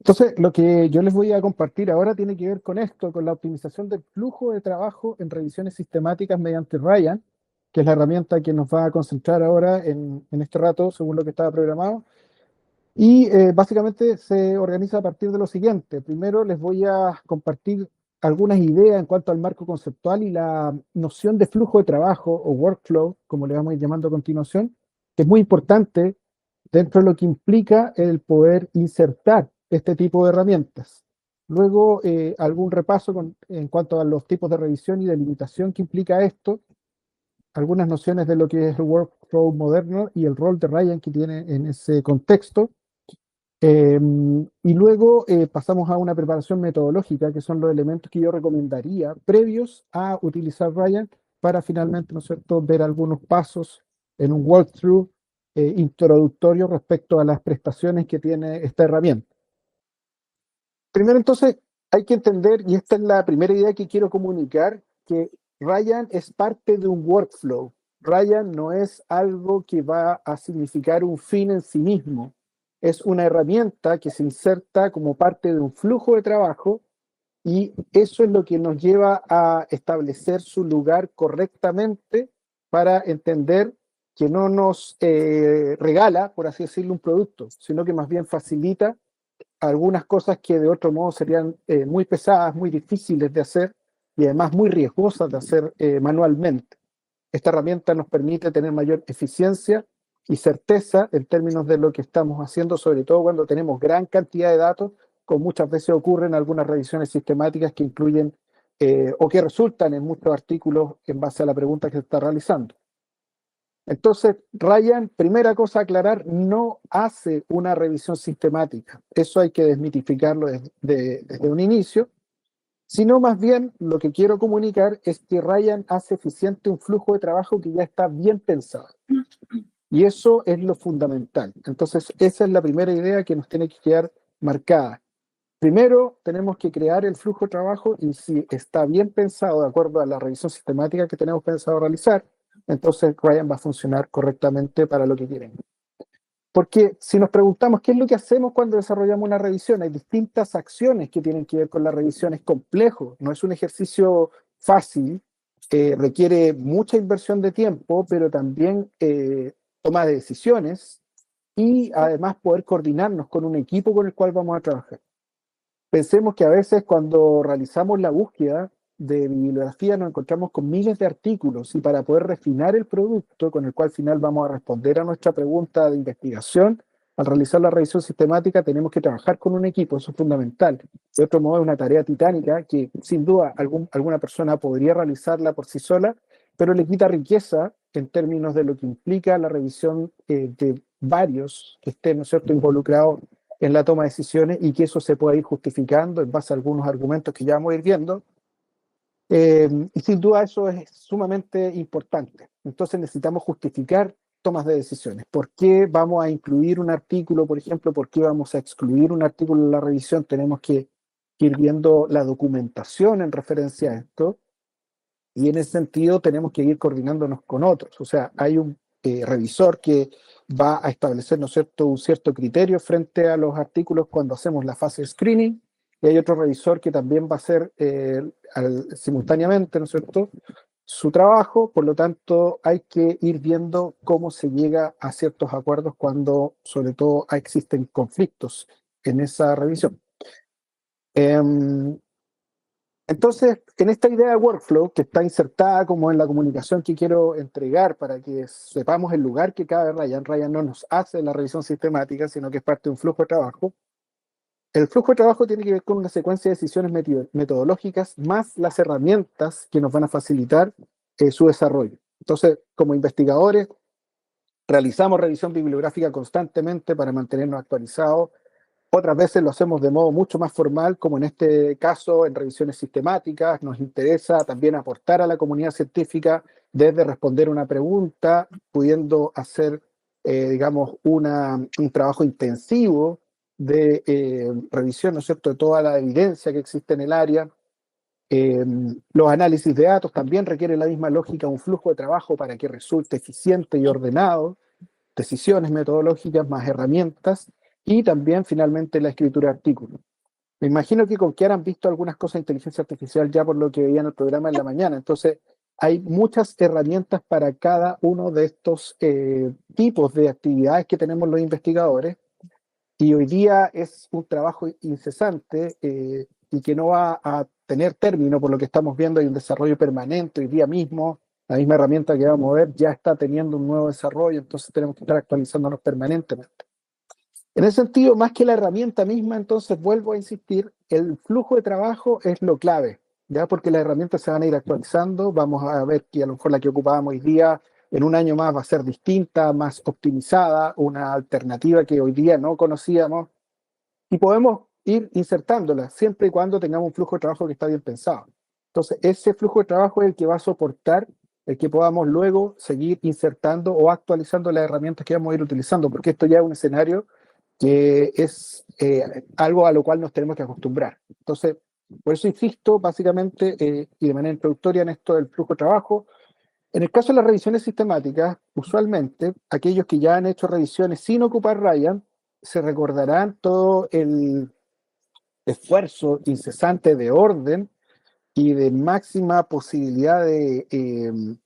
Entonces, lo que yo les voy a compartir ahora tiene que ver con esto, con la optimización del flujo de trabajo en revisiones sistemáticas mediante Ryan, que es la herramienta que nos va a concentrar ahora en este rato, según lo que estaba programado. Y básicamente se organiza a partir de lo siguiente. Primero les voy a compartir algunas ideas en cuanto al marco conceptual y la noción de flujo de trabajo o workflow, como le vamos a ir llamando a continuación, que es muy importante dentro de lo que implica el poder insertar este tipo de herramientas. Luego, algún repaso en cuanto a los tipos de revisión y delimitación que implica esto, algunas nociones de lo que es el workflow moderno y el rol de Ryan que tiene en ese contexto. Y luego pasamos a una preparación metodológica, que son los elementos que yo recomendaría previos a utilizar Ryan para finalmente, ¿no es cierto?, ver algunos pasos en un walkthrough introductorio respecto a las prestaciones que tiene esta herramienta. Primero, entonces, hay que entender, y esta es la primera idea que quiero comunicar, que Ryan es parte de un workflow. Ryan no es algo que va a significar un fin en sí mismo. Es una herramienta que se inserta como parte de un flujo de trabajo y eso es lo que nos lleva a establecer su lugar correctamente para entender que no nos regala, por así decirlo, un producto, sino que más bien facilita algunas cosas que de otro modo serían muy pesadas, muy difíciles de hacer y además muy riesgosas de hacer manualmente. Esta herramienta nos permite tener mayor eficiencia y certeza en términos de lo que estamos haciendo, sobre todo cuando tenemos gran cantidad de datos, como muchas veces ocurren algunas revisiones sistemáticas que incluyen o que resultan en muchos artículos en base a la pregunta que se está realizando. Entonces, Ryan, primera cosa a aclarar, no hace una revisión sistemática. Eso hay que desmitificarlo desde un inicio, sino más bien lo que quiero comunicar es que Ryan hace eficiente un flujo de trabajo que ya está bien pensado. Y eso es lo fundamental. Entonces, esa es la primera idea que nos tiene que quedar marcada. Primero, tenemos que crear el flujo de trabajo y si está bien pensado de acuerdo a la revisión sistemática que tenemos pensado realizar, entonces Ryan va a funcionar correctamente para lo que quieren. Porque si nos preguntamos qué es lo que hacemos cuando desarrollamos una revisión, hay distintas acciones que tienen que ver con la revisión. Es complejo, no es un ejercicio fácil, requiere mucha inversión de tiempo, pero también toma de decisiones y además poder coordinarnos con un equipo con el cual vamos a trabajar. Pensemos que a veces cuando realizamos la búsqueda de bibliografía nos encontramos con miles de artículos y para poder refinar el producto con el cual al final vamos a responder a nuestra pregunta de investigación, al realizar la revisión sistemática tenemos que trabajar con un equipo, eso es fundamental. De otro modo es una tarea titánica que sin duda alguna persona podría realizarla por sí sola, pero le quita riqueza en términos de lo que implica la revisión de varios que estén, ¿no es cierto?, involucrados en la toma de decisiones y que eso se pueda ir justificando en base a algunos argumentos que ya vamos a ir viendo. Y sin duda eso es sumamente importante. Entonces necesitamos justificar tomas de decisiones. ¿Por qué vamos a incluir un artículo, por ejemplo? ¿Por qué vamos a excluir un artículo en la revisión? Tenemos que ir viendo la documentación en referencia a esto. Y en ese sentido tenemos que ir coordinándonos con otros. O sea, hay un revisor que va a establecer, ¿no es cierto?, un cierto criterio frente a los artículos cuando hacemos la fase de screening, y hay otro revisor que también va a hacer simultáneamente, ¿no es cierto?, su trabajo. Por lo tanto, hay que ir viendo cómo se llega a ciertos acuerdos cuando, sobre todo, existen conflictos en esa revisión. Entonces, en esta idea de workflow que está insertada como en la comunicación que quiero entregar para que sepamos el lugar que cabe Ryan, Ryan no nos hace la revisión sistemática, sino que es parte de un flujo de trabajo. El flujo de trabajo tiene que ver con una secuencia de decisiones metodológicas más las herramientas que nos van a facilitar su desarrollo. Entonces, como investigadores, realizamos revisión bibliográfica constantemente para mantenernos actualizados. Otras veces lo hacemos de modo mucho más formal, como en este caso en revisiones sistemáticas. Nos interesa también aportar a la comunidad científica desde responder una pregunta, pudiendo hacer, digamos, un trabajo intensivo de revisión, ¿no es cierto?, de toda la evidencia que existe en el área. Los análisis de datos también requieren la misma lógica, un flujo de trabajo para que resulte eficiente y ordenado, decisiones metodológicas más herramientas. y también finalmente la escritura de artículos. Me imagino que con Kiara han visto algunas cosas de inteligencia artificial ya por lo que veían el programa en la mañana. Entonces, hay muchas herramientas para cada uno de estos tipos de actividades que tenemos los investigadores. Y hoy día es un trabajo incesante y que no va a tener término por lo que estamos viendo. Hay un desarrollo permanente hoy día mismo. La misma herramienta que vamos a ver ya está teniendo un nuevo desarrollo, entonces tenemos que estar actualizándonos permanentemente. En ese sentido, más que la herramienta misma, entonces vuelvo a insistir, el flujo de trabajo es lo clave, ¿ya? Porque las herramientas se van a ir actualizando, vamos a ver que a lo mejor la que ocupábamos hoy día en un año más va a ser distinta, más optimizada, una alternativa que hoy día no conocíamos, y podemos ir insertándola siempre y cuando tengamos un flujo de trabajo que está bien pensado. Entonces, ese flujo de trabajo es el que va a soportar el que podamos luego seguir insertando o actualizando las herramientas que vamos a ir utilizando, porque esto ya es un escenario que es algo a lo cual nos tenemos que acostumbrar. Entonces, por eso insisto básicamente y de manera introductoria en esto del flujo de trabajo. En el caso de las revisiones sistemáticas, usualmente aquellos que ya han hecho revisiones sin ocupar Ryan, se recordarán todo el esfuerzo incesante de orden y de máxima posibilidad de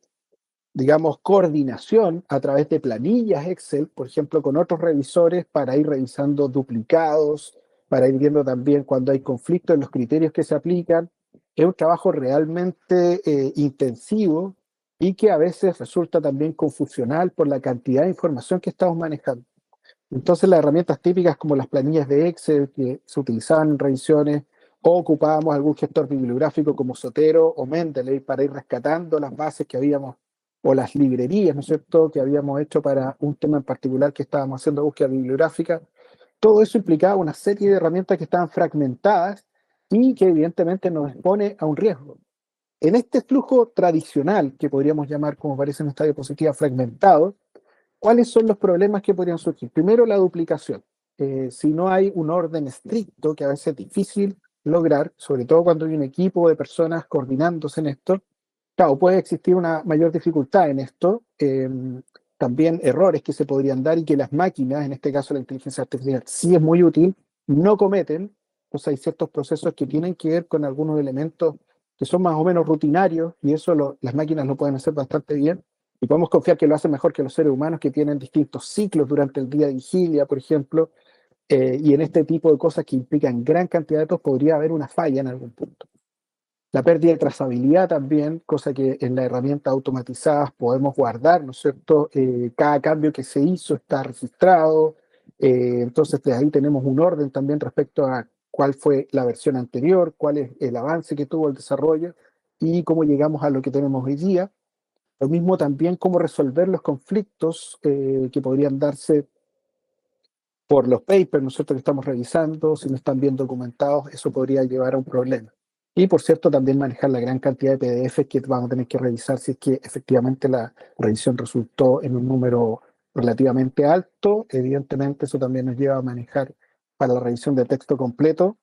digamos, coordinación a través de planillas Excel, por ejemplo, con otros revisores para ir revisando duplicados, para ir viendo también cuando hay conflictos en los criterios que se aplican. Es un trabajo realmente intensivo y que a veces resulta también confusional por la cantidad de información que estamos manejando. Entonces las herramientas típicas como las planillas de Excel que se utilizaban en revisiones o ocupábamos algún gestor bibliográfico como Zotero o Mendeley para ir rescatando las bases que habíamos o las librerías, ¿no es cierto?, que habíamos hecho para un tema en particular que estábamos haciendo búsqueda bibliográfica. Todo eso implicaba una serie de herramientas que estaban fragmentadas y que evidentemente nos expone a un riesgo. En este flujo tradicional, que podríamos llamar, como aparece en esta diapositiva, fragmentado, ¿cuáles son los problemas que podrían surgir? Primero, la duplicación. Si no hay un orden estricto, que a veces es difícil lograr, sobre todo cuando hay un equipo de personas coordinándose en esto, claro, puede existir una mayor dificultad en esto, también errores que se podrían dar y que las máquinas, en este caso la inteligencia artificial, sí es muy útil, no cometen, pues hay ciertos procesos que tienen que ver con algunos elementos que son más o menos rutinarios y eso las máquinas lo pueden hacer bastante bien y podemos confiar que lo hacen mejor que los seres humanos que tienen distintos ciclos durante el día de vigilia, por ejemplo, y en este tipo de cosas que implican gran cantidad de datos podría haber una falla en algún punto. La pérdida de trazabilidad también, cosa que en las herramientas automatizadas podemos guardar, ¿no es cierto? Cada cambio que se hizo está registrado, entonces de ahí tenemos un orden también respecto a cuál fue la versión anterior, cuál es el avance que tuvo el desarrollo y cómo llegamos a lo que tenemos hoy día. Lo mismo también cómo resolver los conflictos que podrían darse por los papers, ¿no es cierto?, que estamos revisando, si no están bien documentados, eso podría llevar a un problema. Y por cierto, también manejar la gran cantidad de PDFs que vamos a tener que revisar si es que efectivamente la revisión resultó en un número relativamente alto. Evidentemente, eso también nos lleva a manejar para la revisión de texto completo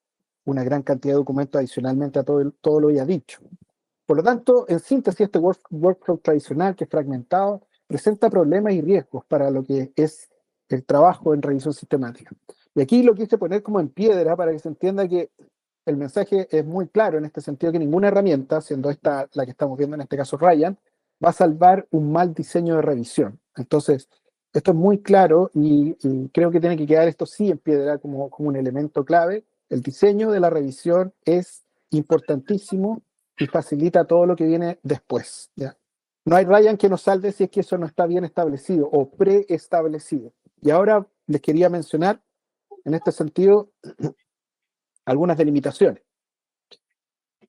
una gran cantidad de documentos adicionalmente a todo lo ya dicho. Por lo tanto, en síntesis, este workflow tradicional que es fragmentado presenta problemas y riesgos para lo que es el trabajo en revisión sistemática. Y aquí lo quise poner como en piedra para que se entienda que el mensaje es muy claro en este sentido, que ninguna herramienta, siendo esta la que estamos viendo en este caso Ryan, va a salvar un mal diseño de revisión. Entonces, esto es muy claro y creo que tiene que quedar esto sí en piedra como un elemento clave. El diseño de la revisión es importantísimo y facilita todo lo que viene después, ¿ya? No hay Ryan que nos salve si es que eso no está bien establecido o preestablecido. Y ahora les quería mencionar, en este sentido, algunas delimitaciones.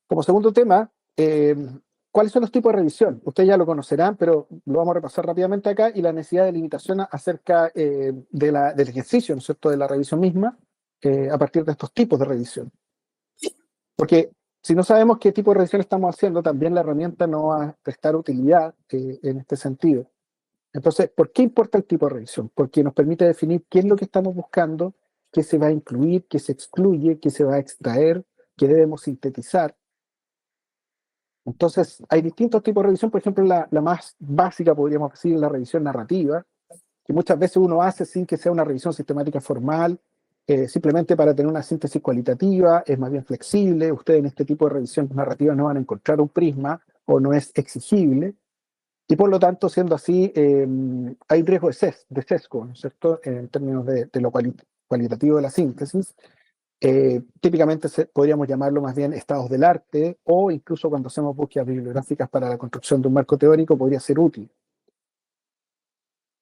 Como segundo tema, ¿cuáles son los tipos de revisión? Ustedes ya lo conocerán, pero lo vamos a repasar rápidamente acá, y la necesidad de limitación acerca del ejercicio, ¿no es cierto?, de la revisión misma, a partir de estos tipos de revisión. Porque si no sabemos qué tipo de revisión estamos haciendo, también la herramienta no va a prestar utilidad en este sentido. Entonces, ¿por qué importa el tipo de revisión? Porque nos permite definir qué es lo que estamos buscando, qué se va a incluir, qué se excluye, qué se va a extraer, qué debemos sintetizar. Entonces, hay distintos tipos de revisión. Por ejemplo, la más básica, podríamos decir, la revisión narrativa, que muchas veces uno hace sin que sea una revisión sistemática formal, simplemente para tener una síntesis cualitativa, es más bien flexible. Ustedes en este tipo de revisiones narrativas no van a encontrar un prisma o no es exigible. Y por lo tanto, siendo así, hay riesgo de sesgo, ¿no es cierto?, en términos de lo cualitativo de la síntesis. Típicamente podríamos llamarlo más bien estados del arte, o incluso cuando hacemos búsquedas bibliográficas para la construcción de un marco teórico podría ser útil.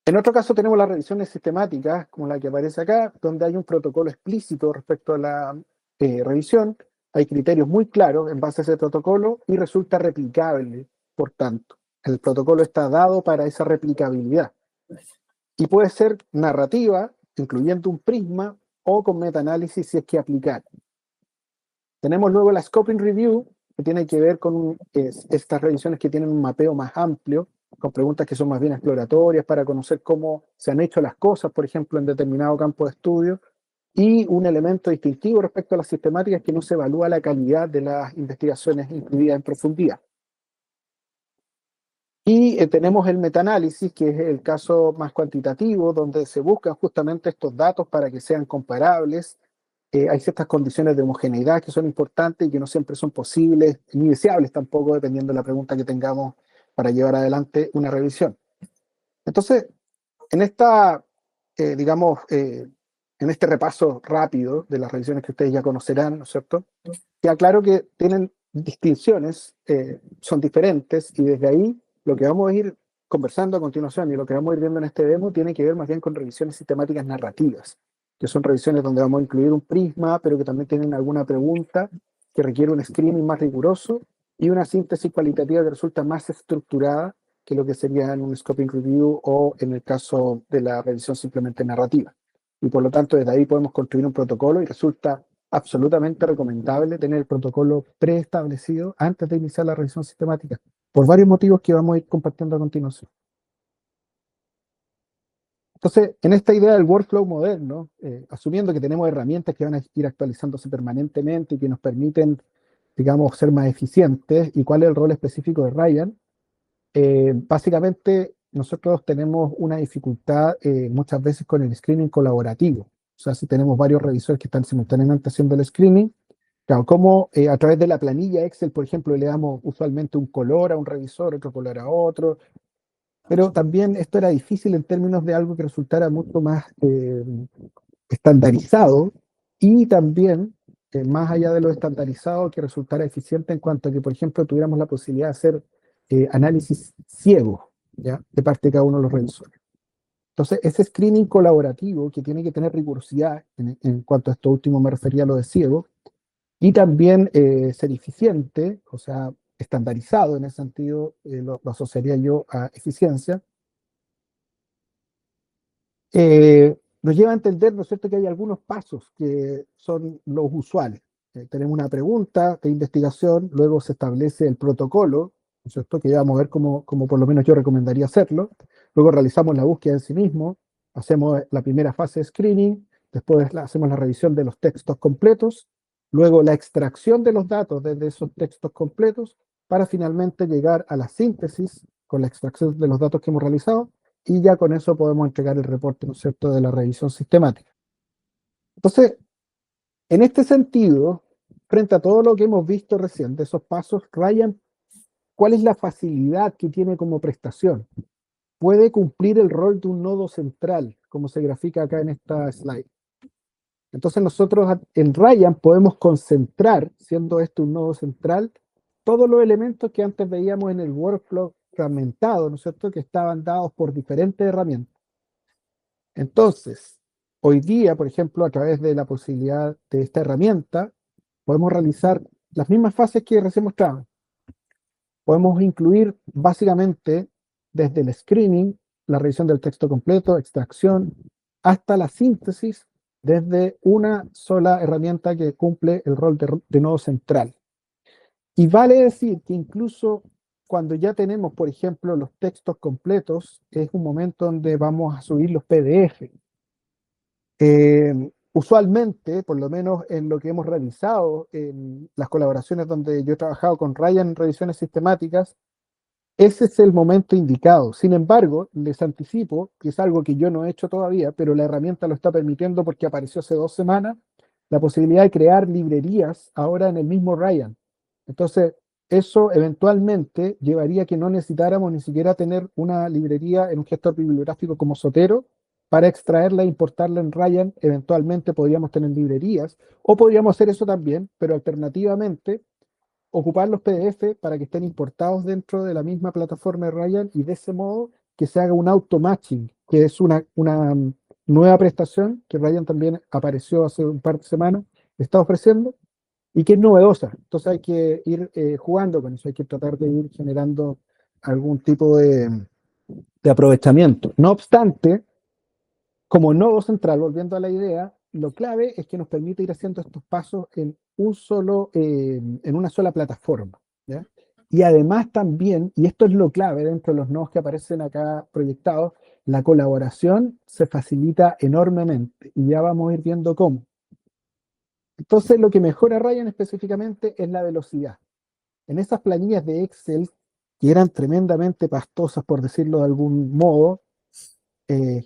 En otro caso tenemos las revisiones sistemáticas, como la que aparece acá, donde hay un protocolo explícito respecto a la revisión, hay criterios muy claros en base a ese protocolo y resulta replicable, por tanto. El protocolo está dado para esa replicabilidad. Y puede ser narrativa, incluyendo un prisma, o con metaanálisis si es que aplicar. Tenemos luego la Scoping Review, que tiene que ver con estas revisiones que tienen un mapeo más amplio, con preguntas que son más bien exploratorias para conocer cómo se han hecho las cosas, por ejemplo, en determinado campo de estudio, y un elemento distintivo respecto a las sistemáticas que no se evalúa la calidad de las investigaciones incluidas en profundidad. Y tenemos el metaanálisis, que es el caso más cuantitativo, donde se buscan justamente estos datos para que sean comparables. Hay ciertas condiciones de homogeneidad que son importantes y que no siempre son posibles ni deseables tampoco, dependiendo de la pregunta que tengamos para llevar adelante una revisión. Entonces, en esta, digamos, en este repaso rápido de las revisiones que ustedes ya conocerán, ¿no es cierto?, queda claro que tienen distinciones, son diferentes, y desde ahí lo que vamos a ir conversando a continuación y lo que vamos a ir viendo en este demo tiene que ver más bien con revisiones sistemáticas narrativas, que son revisiones donde vamos a incluir un prisma, pero que también tienen alguna pregunta que requiere un screening más riguroso y una síntesis cualitativa que resulta más estructurada que lo que sería en un scoping review o en el caso de la revisión simplemente narrativa. Y por lo tanto, desde ahí podemos construir un protocolo y resulta absolutamente recomendable tener el protocolo preestablecido antes de iniciar la revisión sistemática, por varios motivos que vamos a ir compartiendo a continuación. Entonces, en esta idea del workflow moderno, asumiendo que tenemos herramientas que van a ir actualizándose permanentemente y que nos permiten, digamos, ser más eficientes, y cuál es el rol específico de Ryan, básicamente nosotros tenemos una dificultad muchas veces con el screening colaborativo. O sea, si tenemos varios revisores que están simultáneamente haciendo el screening, claro, como a través de la planilla Excel, por ejemplo, le damos usualmente un color a un revisor, otro color a otro, pero también esto era difícil en términos de algo que resultara mucho más estandarizado, y también, más allá de lo estandarizado, que resultara eficiente en cuanto a que, por ejemplo, tuviéramos la posibilidad de hacer análisis ciego, ¿ya?, de parte de cada uno de los revisores. Entonces, ese screening colaborativo que tiene que tener rigurosidad, en cuanto a esto último me refería a lo de ciego, y también ser eficiente, o sea, estandarizado en ese sentido, lo asociaría yo a eficiencia, nos lleva a entender, ¿no es cierto?, que hay algunos pasos que son los usuales. Tenemos una pregunta de investigación, luego se establece el protocolo, ¿no es cierto?, que ya vamos a ver cómo por lo menos yo recomendaría hacerlo. Luego realizamos la búsqueda en sí mismo, hacemos la primera fase de screening, después hacemos la revisión de los textos completos, luego la extracción de los datos desde esos textos completos, para finalmente llegar a la síntesis con la extracción de los datos que hemos realizado, y ya con eso podemos entregar el reporte, ¿no es cierto?, de la revisión sistemática. Entonces, en este sentido, frente a todo lo que hemos visto recién de esos pasos, Ryan, ¿cuál es la facilidad que tiene como prestación? Puede cumplir el rol de un nodo central, como se grafica acá en esta slide. Entonces nosotros en Ryan podemos concentrar, siendo este un nodo central, todos los elementos que antes veíamos en el workflow fragmentado, ¿no es cierto?, que estaban dados por diferentes herramientas. Entonces, hoy día, por ejemplo, a través de la posibilidad de esta herramienta, podemos realizar las mismas fases que recién mostramos. Podemos incluir básicamente desde el screening, la revisión del texto completo, extracción, hasta la síntesis desde una sola herramienta que cumple el rol de nodo central. Y vale decir que incluso cuando ya tenemos, por ejemplo, los textos completos, es un momento donde vamos a subir los PDF. Usualmente, por lo menos en lo que hemos revisado en las colaboraciones donde yo he trabajado con Ryan en revisiones sistemáticas, ese es el momento indicado. Sin embargo, les anticipo, que es algo que yo no he hecho todavía, pero la herramienta lo está permitiendo porque apareció hace 2 semanas, la posibilidad de crear librerías ahora en el mismo Ryan. Entonces, eso eventualmente llevaría a que no necesitáramos ni siquiera tener una librería en un gestor bibliográfico como Zotero para extraerla e importarla en Ryan. Eventualmente podríamos tener librerías, o podríamos hacer eso también, pero alternativamente ocupar los PDF para que estén importados dentro de la misma plataforma de Ryan, y de ese modo que se haga un auto-matching, que es una nueva prestación que Ryan también apareció hace un par de semanas, está ofreciendo y que es novedosa. Entonces hay que ir jugando con eso, hay que tratar de ir generando algún tipo de aprovechamiento. No obstante, como nodo central, volviendo a la idea, lo clave es que nos permite ir haciendo estos pasos en una sola plataforma, ¿ya? Y además también, y esto es lo clave dentro de los nodos que aparecen acá proyectados, la colaboración se facilita enormemente y ya vamos a ir viendo cómo. Entonces, lo que mejora Ryan específicamente es la velocidad. En esas planillas de Excel, que eran tremendamente pastosas, por decirlo de algún modo,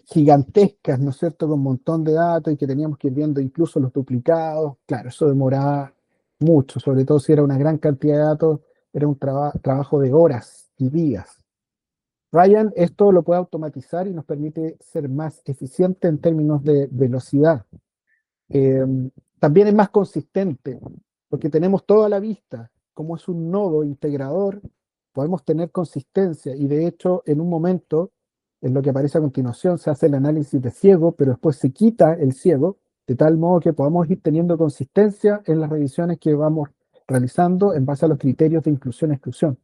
gigantescas, ¿no es cierto?, con un montón de datos y que teníamos que ir viendo incluso los duplicados. Claro, eso demoraba mucho, sobre todo si era una gran cantidad de datos, era un trabajo de horas y días. Ryan esto lo puede automatizar y nos permite ser más eficiente en términos de velocidad. Eh, También es más consistente, porque tenemos toda la vista. Como es un nodo integrador, podemos tener consistencia y de hecho en un momento, en lo que aparece a continuación, se hace el análisis de ciego, pero después se quita el ciego, de tal modo que podamos ir teniendo consistencia en las revisiones que vamos realizando en base a los criterios de inclusión-exclusión.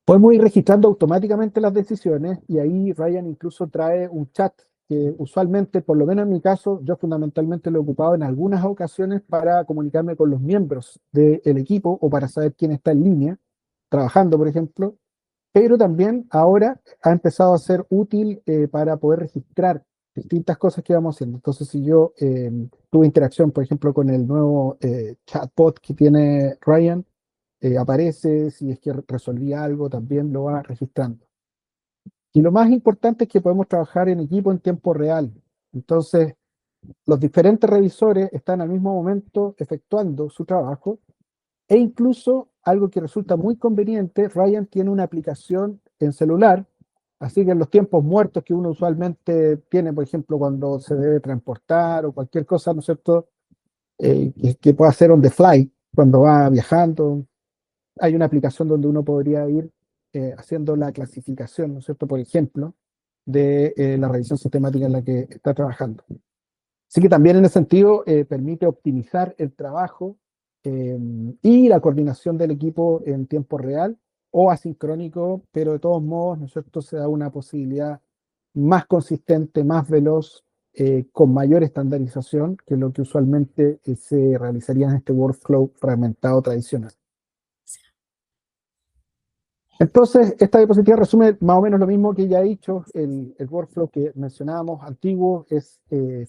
Podemos ir registrando automáticamente las decisiones y ahí Ryan incluso trae un chat que usualmente, por lo menos en mi caso, yo fundamentalmente lo he ocupado en algunas ocasiones para comunicarme con los miembros del equipo o para saber quién está en línea, trabajando, por ejemplo, pero también ahora ha empezado a ser útil para poder registrar distintas cosas que vamos haciendo. Entonces, si yo tuve interacción, por ejemplo, con el nuevo chatbot que tiene Ryan, aparece, si es que resolví algo, también lo va registrando. Y lo más importante es que podemos trabajar en equipo en tiempo real. Entonces, los diferentes revisores están al mismo momento efectuando su trabajo e incluso algo que resulta muy conveniente, Ryan tiene una aplicación en celular, así que en los tiempos muertos que uno usualmente tiene, por ejemplo, cuando se debe transportar o cualquier cosa, ¿no es cierto?, que pueda hacer on the fly, cuando va viajando, hay una aplicación donde uno podría ir haciendo la clasificación, ¿no es cierto?, por ejemplo, de la revisión sistemática en la que está trabajando. Así que también en ese sentido permite optimizar el trabajo eh, y la coordinación del equipo en tiempo real o asincrónico, pero de todos modos, ¿no es cierto?, se da una posibilidad más consistente, más veloz, con mayor estandarización que lo que usualmente se realizaría en este workflow fragmentado tradicional. Entonces, esta diapositiva resume más o menos lo mismo que ya he dicho. El workflow que mencionábamos antiguo es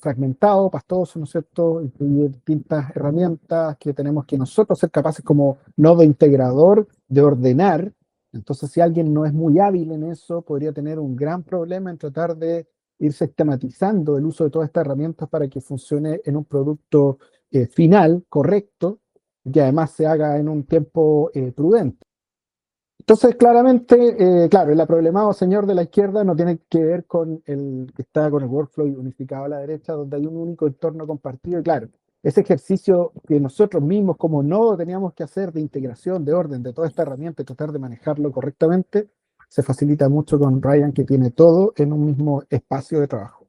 fragmentado, pastoso, ¿no es cierto? Incluye distintas herramientas que tenemos que nosotros ser capaces como nodo integrador de ordenar. Entonces, si alguien no es muy hábil en eso, podría tener un gran problema en tratar de ir sistematizando el uso de todas estas herramientas para que funcione en un producto final, correcto, y que además se haga en un tiempo prudente. Entonces, claramente, claro, el aproblemado señor de la izquierda no tiene que ver con el que está con el workflow unificado a la derecha, donde hay un único entorno compartido. Y claro, ese ejercicio que nosotros mismos como nodo teníamos que hacer de integración, de orden, de toda esta herramienta y tratar de manejarlo correctamente, se facilita mucho con Ryan, que tiene todo en un mismo espacio de trabajo.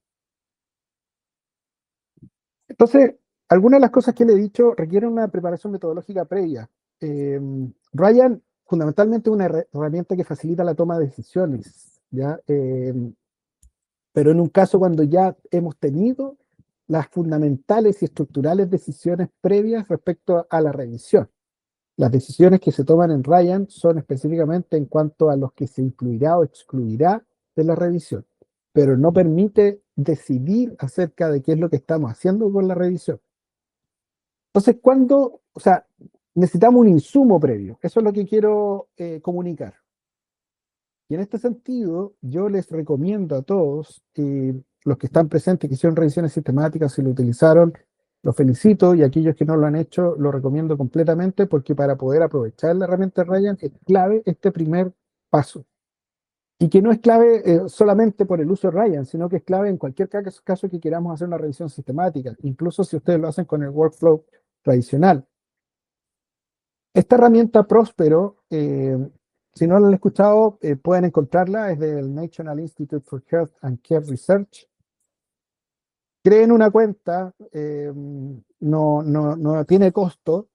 Entonces, algunas de las cosas que le he dicho requieren una preparación metodológica previa. Eh, Ryan, fundamentalmente, es una herramienta que facilita la toma de decisiones, ¿ya? Pero en un caso cuando ya hemos tenido las fundamentales y estructurales decisiones previas respecto a la revisión. Las decisiones que se toman en Ryan son específicamente en cuanto a los que se incluirá o excluirá de la revisión, pero no permite decidir acerca de qué es lo que estamos haciendo con la revisión. Entonces, o sea, necesitamos un insumo previo. Eso es lo que quiero comunicar. Y en este sentido, yo les recomiendo a todos, los que están presentes, que hicieron revisiones sistemáticas y lo utilizaron, los felicito, y aquellos que no lo han hecho, lo recomiendo completamente, porque para poder aprovechar la herramienta Ryan es clave este primer paso. Y que no es clave solamente por el uso de Ryan, sino que es clave en cualquier caso que queramos hacer una revisión sistemática, incluso si ustedes lo hacen con el workflow tradicional. Esta herramienta Próspero, si no la han escuchado, pueden encontrarla, es del National Institute for Health and Care Research. Creen una cuenta, no tiene costo,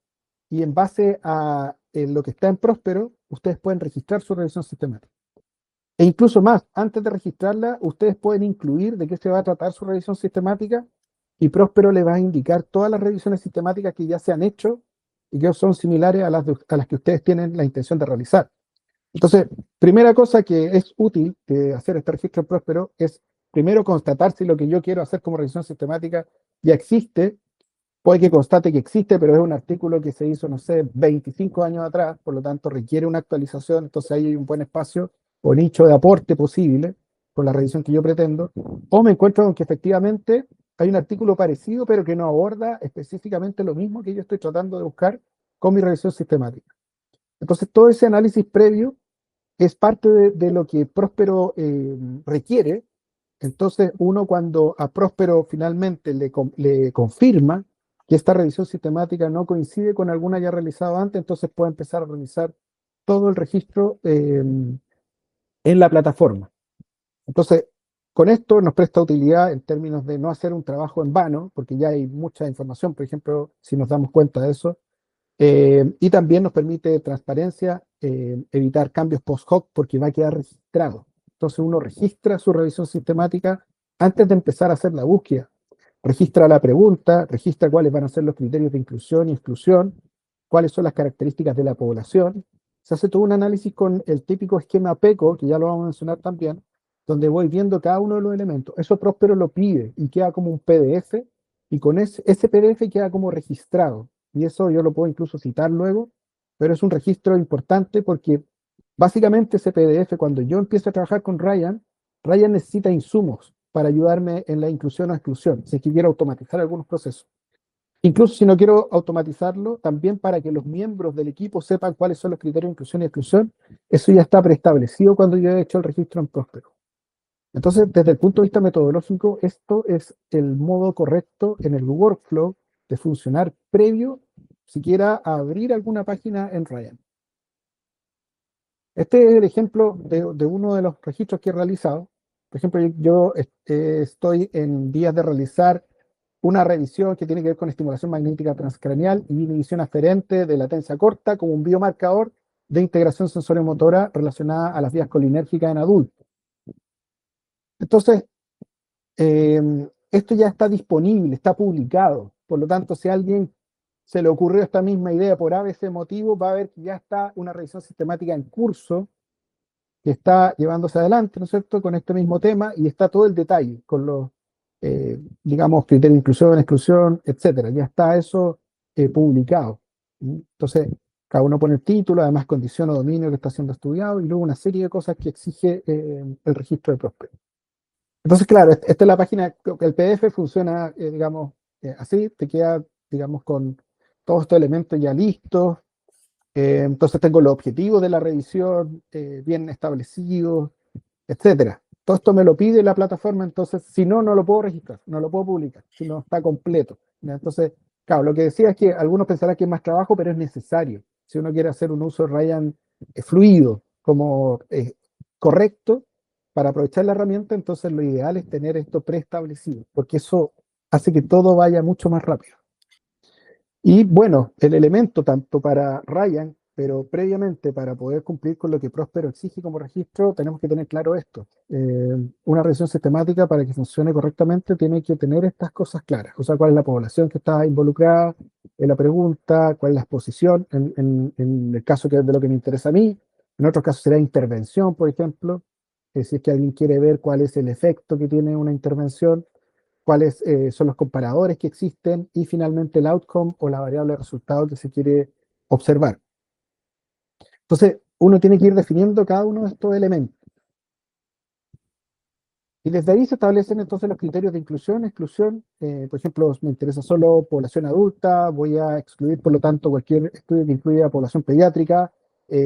y en base a lo que está en Próspero, ustedes pueden registrar su revisión sistemática. E incluso más, antes de registrarla, ustedes pueden incluir de qué se va a tratar su revisión sistemática, y Próspero le va a indicar todas las revisiones sistemáticas que ya se han hecho y que son similares a las que ustedes tienen la intención de realizar. Entonces, primera cosa que es útil de hacer este registro en Próspero es primero constatar si lo que yo quiero hacer como revisión sistemática ya existe. Puede que constate que existe, pero es un artículo que se hizo, no sé, 25 años atrás, por lo tanto requiere una actualización, entonces ahí hay un buen espacio o nicho de aporte posible con la revisión que yo pretendo. O me encuentro con que efectivamente hay un artículo parecido, pero que no aborda específicamente lo mismo que yo estoy tratando de buscar con mi revisión sistemática. Entonces, todo ese análisis previo es parte de lo que Próspero requiere. Entonces, uno cuando a Próspero finalmente le confirma que esta revisión sistemática no coincide con alguna ya realizada antes, entonces puede empezar a revisar todo el registro en la plataforma. Entonces, con esto nos presta utilidad en términos de no hacer un trabajo en vano, porque ya hay mucha información, por ejemplo, si nos damos cuenta de eso, y también nos permite transparencia, evitar cambios post hoc porque va a quedar registrado. Entonces uno registra su revisión sistemática antes de empezar a hacer la búsqueda. Registra la pregunta, registra cuáles van a ser los criterios de inclusión y exclusión, cuáles son las características de la población. Se hace todo un análisis con el típico esquema PECO, que ya lo vamos a mencionar también, donde voy viendo cada uno de los elementos. Eso Próspero lo pide y queda como un PDF, y con ese PDF queda como registrado. Y eso yo lo puedo incluso citar luego, pero es un registro importante porque básicamente ese PDF, cuando yo empiezo a trabajar con Ryan, Ryan necesita insumos para ayudarme en la inclusión o exclusión, si es que quiero automatizar algunos procesos. Incluso si no quiero automatizarlo, también para que los miembros del equipo sepan cuáles son los criterios de inclusión y exclusión, eso ya está preestablecido cuando yo he hecho el registro en Próspero. Entonces, desde el punto de vista metodológico, esto es el modo correcto en el workflow de funcionar previo siquiera a abrir alguna página en Ryan. Este es el ejemplo de uno de los registros que he realizado. Por ejemplo, yo estoy en vías de realizar una revisión que tiene que ver con estimulación magnética transcraneal y inhibición aferente de latencia corta como un biomarcador de integración sensoriomotora relacionada a las vías colinérgicas en adultos. Entonces, esto ya está disponible, está publicado. Por lo tanto, si a alguien se le ocurrió esta misma idea por ABC motivo, va a ver que ya está una revisión sistemática en curso que está llevándose adelante, ¿no es cierto?, con este mismo tema, y está todo el detalle, con los, digamos, criterios de inclusión, exclusión, etcétera. Ya está eso publicado. Entonces, cada uno pone el título, además condición o dominio que está siendo estudiado, y luego una serie de cosas que exige el registro de Próspero. Entonces, claro, esta es la página, el PDF funciona, digamos, así, te queda, digamos, con todos estos elementos ya listos. Entonces tengo los objetivos de la revisión bien establecidos, etcétera. Todo esto me lo pide la plataforma, entonces si no, no lo puedo registrar, no lo puedo publicar, si no está completo, ¿ya? Entonces, claro, lo que decía es que algunos pensarán que es más trabajo, pero es necesario. Si uno quiere hacer un uso de Ryan fluido, como correcto, para aprovechar la herramienta, entonces lo ideal es tener esto preestablecido, porque eso hace que todo vaya mucho más rápido. Y bueno, el elemento tanto para Ryan, pero previamente para poder cumplir con lo que Próspero exige como registro, tenemos que tener claro esto. Una revisión sistemática para que funcione correctamente tiene que tener estas cosas claras. O sea, cuál es la población que está involucrada en la pregunta, cuál es la exposición, en el caso que es de lo que me interesa a mí. En otros casos será intervención, por ejemplo. Si es que alguien quiere ver cuál es el efecto que tiene una intervención, cuáles son los comparadores que existen y finalmente el outcome o la variable de resultado que se quiere observar. Entonces, uno tiene que ir definiendo cada uno de estos elementos. Y desde ahí se establecen entonces los criterios de inclusión, exclusión. Por ejemplo, me interesa solo población adulta, voy a excluir por lo tanto cualquier estudio que incluya población pediátrica,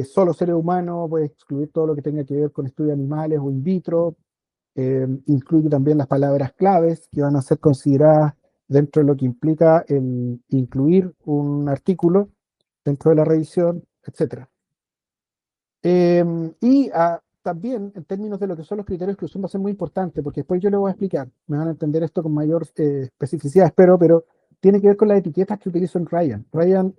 solo seres humanos, voy a excluir todo lo que tenga que ver con estudios animales o in vitro. Incluye también las palabras claves que van a ser consideradas dentro de lo que implica el incluir un artículo dentro de la revisión, etcétera. También, en términos de lo que son los criterios de exclusión, va a ser muy importante, porque después yo les voy a explicar, me van a entender esto con mayor especificidad, espero, pero tiene que ver con las etiquetas que utilizo en Ryan. Ryan,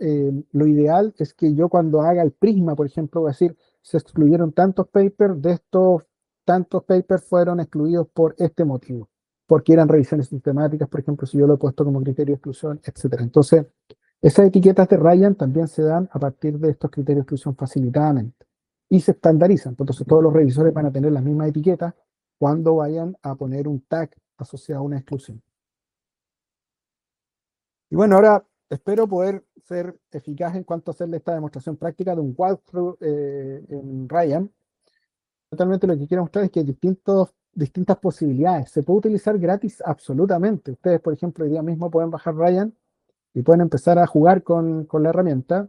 lo ideal es que yo cuando haga el prisma, por ejemplo, voy a decir, se excluyeron tantos papers, de estos tantos papers fueron excluidos por este motivo, porque eran revisiones sistemáticas, por ejemplo, si yo lo he puesto como criterio de exclusión, etcétera. Entonces, esas etiquetas de Ryan también se dan a partir de estos criterios de exclusión facilitadamente y se estandarizan. Entonces todos los revisores van a tener las mismas etiquetas cuando vayan a poner un tag asociado a una exclusión. Y bueno, ahora espero poder ser eficaz en cuanto a hacerle esta demostración práctica de un walkthrough en Ryan. Totalmente lo que quiero mostrar es que hay distintas posibilidades. Se puede utilizar gratis absolutamente. Ustedes, por ejemplo, hoy día mismo pueden bajar Ryan y pueden empezar a jugar con la herramienta,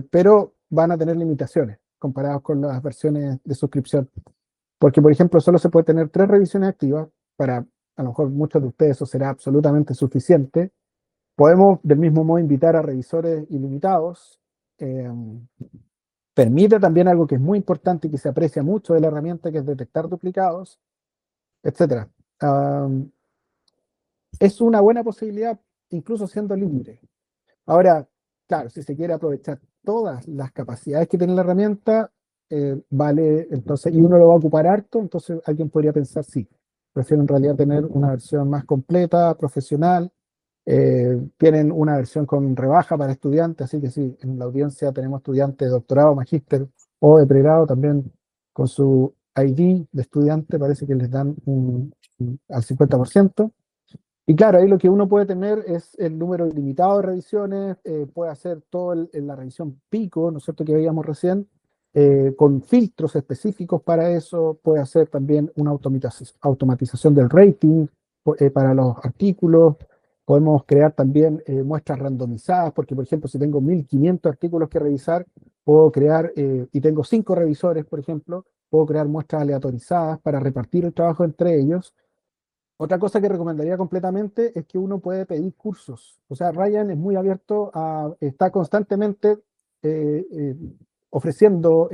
pero van a tener limitaciones comparados con las versiones de suscripción. Porque, por ejemplo, solo se puede tener 3 revisiones activas. Para a lo mejor muchos de ustedes eso será absolutamente suficiente. Podemos del mismo modo invitar a revisores ilimitados. Eh, Permite también algo que es muy importante y que se aprecia mucho de la herramienta, que es detectar duplicados, etcétera. Es una buena posibilidad, incluso siendo libre. Ahora, claro, si se quiere aprovechar todas las capacidades que tiene la herramienta, vale, entonces, y uno lo va a ocupar harto, entonces alguien podría pensar, sí, prefiero en realidad tener una versión más completa, profesional. Tienen una versión con rebaja para estudiantes, así que sí, en la audiencia tenemos estudiantes de doctorado, magíster o de pregrado también con su ID de estudiante, parece que les dan al 50%. Y claro, ahí lo que uno puede tener es el número ilimitado de revisiones, puede hacer toda la revisión pico, ¿no es cierto?, que veíamos recién, con filtros específicos para eso, puede hacer también una automatización del rating para los artículos, podemos crear también muestras randomizadas, porque por ejemplo, si tengo 1500 artículos que revisar, puedo crear, y tengo 5 revisores, por ejemplo, puedo crear muestras aleatorizadas para repartir el trabajo entre ellos. Otra cosa que recomendaría completamente es que uno puede pedir cursos. O sea, Ryan es muy abierto está constantemente eh, eh, ofreciendo,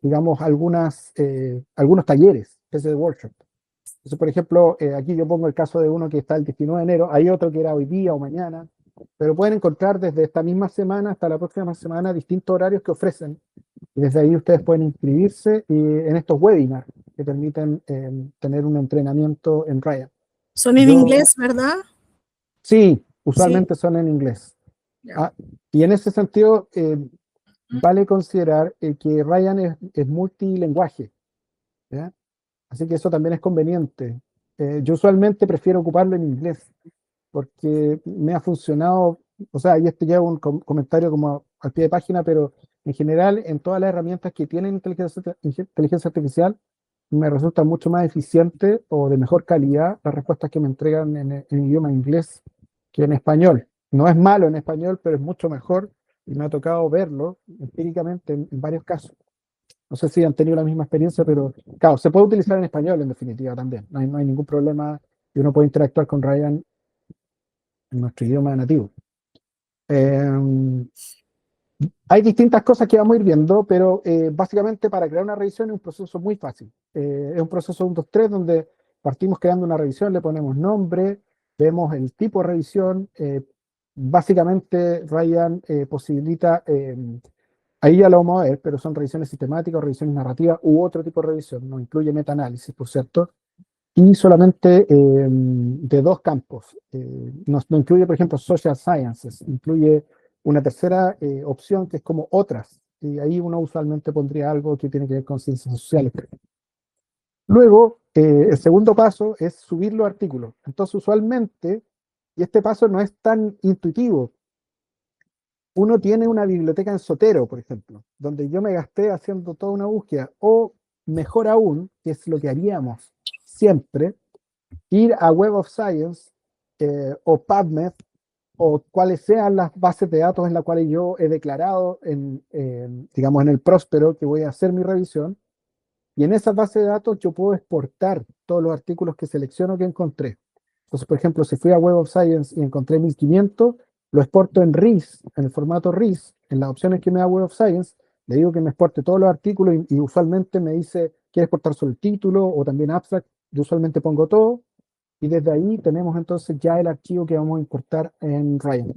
digamos, algunos talleres, especie de workshop. Entonces, por ejemplo, aquí yo pongo el caso de uno que está el 19 de enero, hay otro que era hoy día o mañana, pero pueden encontrar desde esta misma semana hasta la próxima semana distintos horarios que ofrecen. Y desde ahí ustedes pueden inscribirse en estos webinars que permiten tener un entrenamiento en Ryan. Son en Yo, inglés, ¿verdad? sí, Sí. usualmente son en inglés. Ya. Ah, y en ese sentido, vale considerar que Ryan es multilingüe, ¿ya? Así que eso también es conveniente. Yo usualmente prefiero ocuparlo en inglés porque me ha funcionado, o sea, y esto lleva un comentario como al pie de página, pero en general en todas las herramientas que tienen inteligencia artificial, me resulta mucho más eficiente o de mejor calidad las respuestas que me entregan en idioma inglés que en español. No es malo en español, pero es mucho mejor y me ha tocado verlo empíricamente en varios casos. No sé si han tenido la misma experiencia, pero claro, se puede utilizar en español en definitiva también. No hay ningún problema y uno puede interactuar con Ryan en nuestro idioma nativo. Eh, Hay distintas cosas que vamos a ir viendo, pero básicamente para crear una revisión es un proceso muy fácil. Es un proceso 1, 2, 3 donde partimos creando una revisión, le ponemos nombre, vemos el tipo de revisión. Básicamente Ryan posibilita, ahí ya lo vamos a ver, pero son revisiones sistemáticas, revisiones narrativas u otro tipo de revisión, no incluye metaanálisis, por cierto, y solamente de 2 campos. No incluye, por ejemplo, social sciences, incluye una tercera opción que es como otras, y ahí uno usualmente pondría algo que tiene que ver con ciencias sociales. Luego, el segundo paso es subir los artículos. Entonces, usualmente, y este paso no es tan intuitivo, uno tiene una biblioteca en Zotero, por ejemplo, donde yo me gasté haciendo toda una búsqueda, o mejor aún, que es lo que haríamos siempre, ir a Web of Science o PubMed o cuáles sean las bases de datos en las cuales yo he declarado, digamos, en el Próspero que voy a hacer mi revisión, y en esa base de datos yo puedo exportar todos los artículos que selecciono que encontré. Entonces, por ejemplo, si fui a Web of Science y encontré 1500, lo exporto en RIS, en el formato RIS, en las opciones que me da Web of Science, le digo que me exporte todos los artículos y usualmente me dice, ¿quiere exportar solo el título o también abstract? Yo usualmente pongo todo y desde ahí tenemos entonces ya el archivo que vamos a importar en Ryan.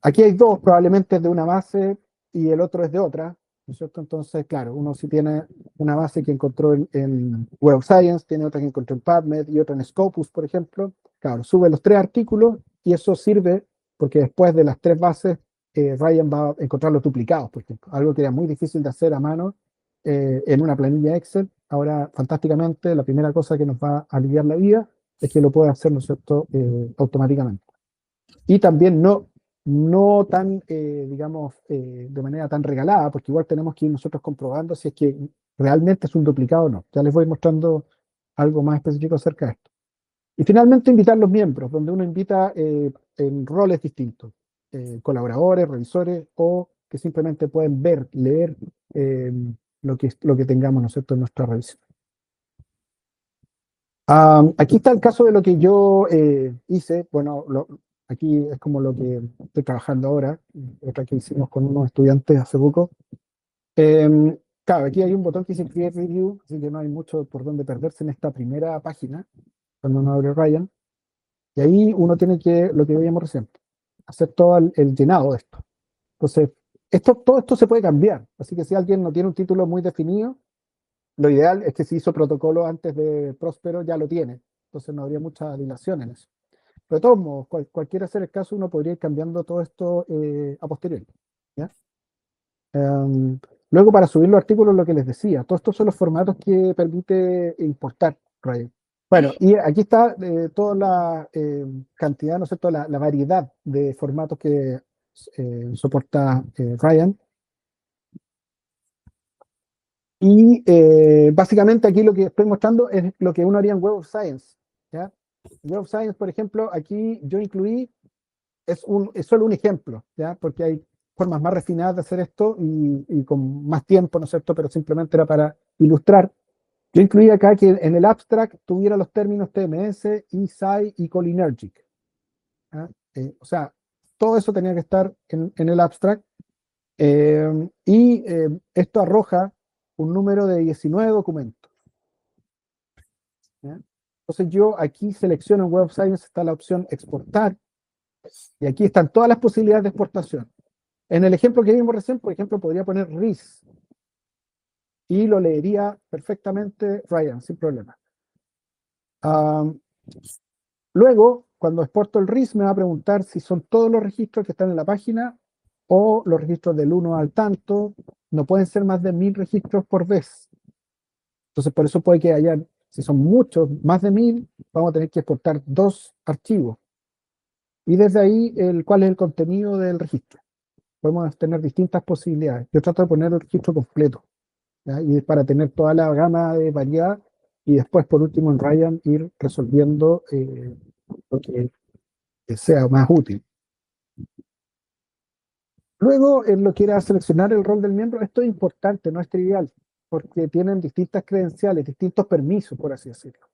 Aquí hay dos, probablemente es de una base y el otro es de otra, ¿no es cierto? Entonces, claro, uno sí tiene una base que encontró en Web of Science, tiene otra que encontró en PubMed y otra en Scopus, por ejemplo. Claro, sube los tres artículos y eso sirve porque después de las tres bases, Ryan va a encontrar los duplicados, por ejemplo. Algo que era muy difícil de hacer a mano en una planilla Excel. Ahora, fantásticamente, la primera cosa que nos va a aliviar la vida es que lo puede hacer, ¿no es cierto?, automáticamente. Y también no tan, digamos, de manera tan regalada, porque igual tenemos que ir nosotros comprobando si es que realmente es un duplicado o no. Ya les voy mostrando algo más específico acerca de esto. Y finalmente invitar los miembros, donde uno invita en roles distintos, colaboradores, revisores, o que simplemente pueden ver, leer lo que tengamos, ¿no es cierto?, en nuestra revisión. Aquí está el caso de lo que yo hice. Bueno, aquí es como lo que estoy trabajando ahora, otra que hicimos con unos estudiantes hace poco. Claro, aquí hay un botón que dice Create Review, así que no hay mucho por donde perderse en esta primera página, cuando uno abre Ryan. Y ahí uno tiene que, lo que veíamos recién, hacer todo el llenado de esto. Entonces, todo esto se puede cambiar. Así que si alguien no tiene un título muy definido, lo ideal es que si hizo protocolo antes de Próspero ya lo tiene. Entonces no habría mucha dilación en eso. Pero de todos modos, cualquiera ser el caso, uno podría ir cambiando todo esto a posteriori. ¿Ya? Em, Luego, para subir los artículos, lo que les decía, todos estos son los formatos que permite importar Riot. Bueno, y aquí está toda la cantidad, ¿no es cierto?, la variedad de formatos que soporta Ryan. Y básicamente aquí lo que estoy mostrando es lo que uno haría en Web of Science. ¿Ya? Web of Science, por ejemplo, aquí yo incluí, es solo un ejemplo, ¿ya? Porque hay formas más refinadas de hacer esto y con más tiempo, ¿no es cierto? Pero simplemente era para ilustrar. Yo incluí acá que en el abstract tuviera los términos TMS, eSci y cholinergic. ¿Ya? O sea, todo eso tenía que estar en el abstract. Esto arroja un número de 19 documentos. ¿Ya? Entonces yo aquí selecciono en Web of Science, está la opción exportar, y aquí están todas las posibilidades de exportación. En el ejemplo que vimos recién, por ejemplo, podría poner RIS, y lo leería perfectamente Ryan, sin problema. Luego, cuando exporto el RIS, me va a preguntar si son todos los registros que están en la página o los registros del 1 al tanto. No pueden ser más de 1000 registros por vez. Entonces, por eso puede que haya, si son muchos, más de 1000, vamos a tener que exportar 2 archivos. Y desde ahí, cuál es el contenido del registro. Podemos tener distintas posibilidades. Yo trato de poner el registro completo, ¿ya? Y es para tener toda la gama de variedad y después, por último, en Ryan, ir resolviendo lo que sea más útil. Luego, en lo que era seleccionar el rol del miembro, esto es importante, no es trivial, porque tienen distintas credenciales, distintos permisos, por así decirlo.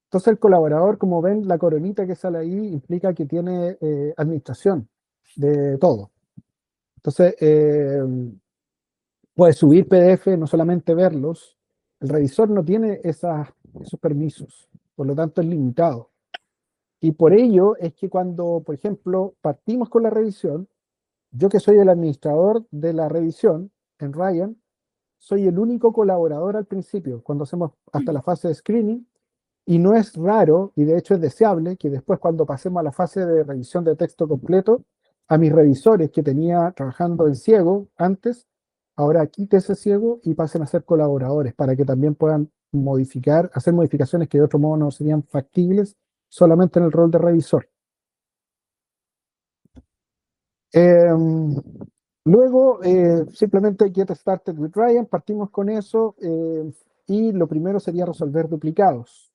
Entonces, el colaborador, como ven, la coronita que sale ahí implica que tiene administración de todo. Entonces, puede subir PDF, no solamente verlos. El revisor no tiene esos permisos, por lo tanto es limitado. Y por ello es que cuando, por ejemplo, partimos con la revisión, yo que soy el administrador de la revisión en Ryan, soy el único colaborador al principio, cuando hacemos hasta la fase de screening, y no es raro, y de hecho es deseable, que después cuando pasemos a la fase de revisión de texto completo, a mis revisores que tenía trabajando en ciego antes, ahora quite ese ciego y pasen a ser colaboradores para que también puedan modificar, hacer modificaciones que de otro modo no serían factibles solamente en el rol de revisor. Luego, simplemente get started with Ryan, partimos con eso y lo primero sería resolver duplicados.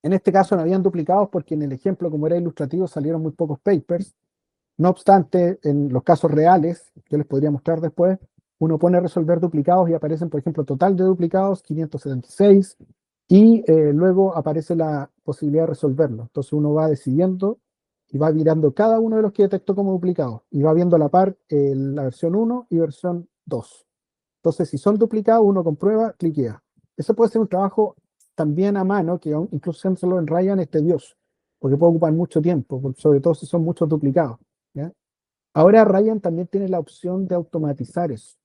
En este caso no habían duplicados porque en el ejemplo, como era ilustrativo, salieron muy pocos papers. No obstante, en los casos reales, que les podría mostrar después, uno pone resolver duplicados y aparecen, por ejemplo, total de duplicados 576 y luego aparece la posibilidad de resolverlo. Entonces uno va decidiendo y va mirando cada uno de los que detectó como duplicados y va viendo a la par la versión 1 y versión 2. Entonces, si son duplicados, uno comprueba, cliquea. Eso puede ser un trabajo también a mano, que incluso hacerlo en Ryan es tedioso, porque puede ocupar mucho tiempo, sobre todo si son muchos duplicados. ¿Ya? Ahora Ryan también tiene la opción de automatizar eso.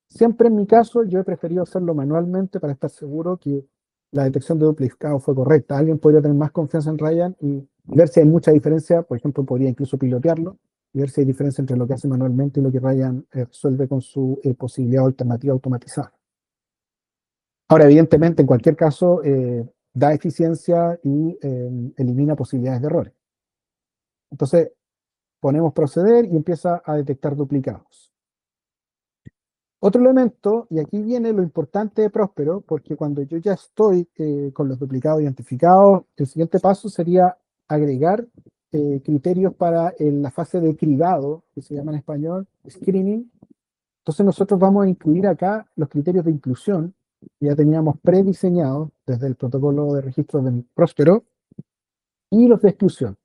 Siempre en mi caso yo he preferido hacerlo manualmente para estar seguro que la detección de duplicado fue correcta. Alguien podría tener más confianza en Ryan y ver si hay mucha diferencia. Por ejemplo, podría incluso pilotearlo y ver si hay diferencia entre lo que hace manualmente y lo que Ryan resuelve con su posibilidad alternativa automatizada. Ahora, evidentemente, en cualquier caso, da eficiencia y elimina posibilidades de errores. Entonces, ponemos proceder y empieza a detectar duplicados. Otro elemento, y aquí viene lo importante de Próspero, porque cuando yo ya estoy con los duplicados identificados, el siguiente paso sería agregar criterios para la fase de cribado, que se llama en español, screening. Entonces nosotros vamos a incluir acá los criterios de inclusión, que ya teníamos prediseñados desde el protocolo de registro de Próspero, y los de exclusión.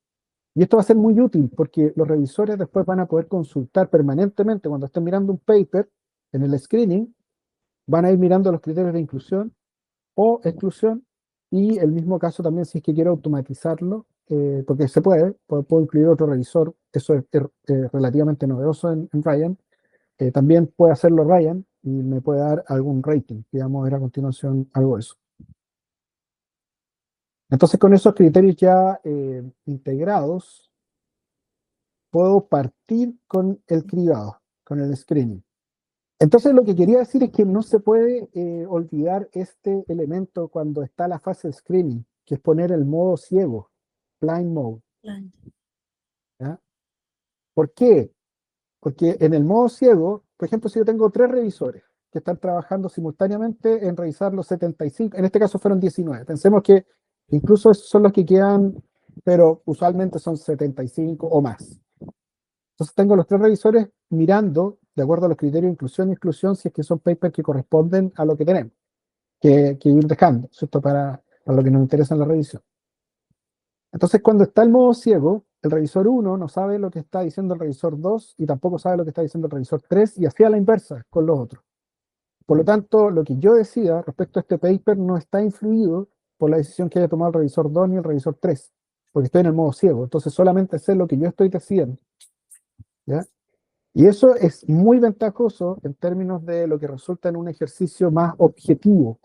Y esto va a ser muy útil porque los revisores después van a poder consultar permanentemente cuando estén mirando un paper en el screening, van a ir mirando los criterios de inclusión o exclusión y el mismo caso también si es que quiero automatizarlo, porque se puedo incluir otro revisor, eso es relativamente novedoso en Ryan, también puede hacerlo Ryan y me puede dar algún rating, que vamos a ver a continuación algo de eso. Entonces con esos criterios ya integrados, puedo partir con el cribado, con el screening. Entonces lo que quería decir es que no se puede olvidar este elemento cuando está la fase de screening, que es poner el modo ciego, blind mode. ¿Ya? ¿Por qué? Porque en el modo ciego, por ejemplo, si yo tengo tres revisores que están trabajando simultáneamente en revisar los 75, en este caso fueron 19, pensemos que incluso esos son los que quedan, pero usualmente son 75 o más. Entonces tengo los tres revisores mirando, de acuerdo a los criterios de inclusión y exclusión, si es que son papers que corresponden a lo que tenemos que ir dejando, ¿cierto? Para lo que nos interesa en la revisión. Entonces, cuando está el modo ciego, el revisor 1 no sabe lo que está diciendo el revisor 2 y tampoco sabe lo que está diciendo el revisor 3 y así a la inversa con los otros. Por lo tanto, lo que yo decida respecto a este paper no está influido por la decisión que haya tomado el revisor 2 ni el revisor 3, porque estoy en el modo ciego. Entonces, solamente sé lo que yo estoy decidiendo. ¿Ya? Y eso es muy ventajoso en términos de lo que resulta en un ejercicio más objetivo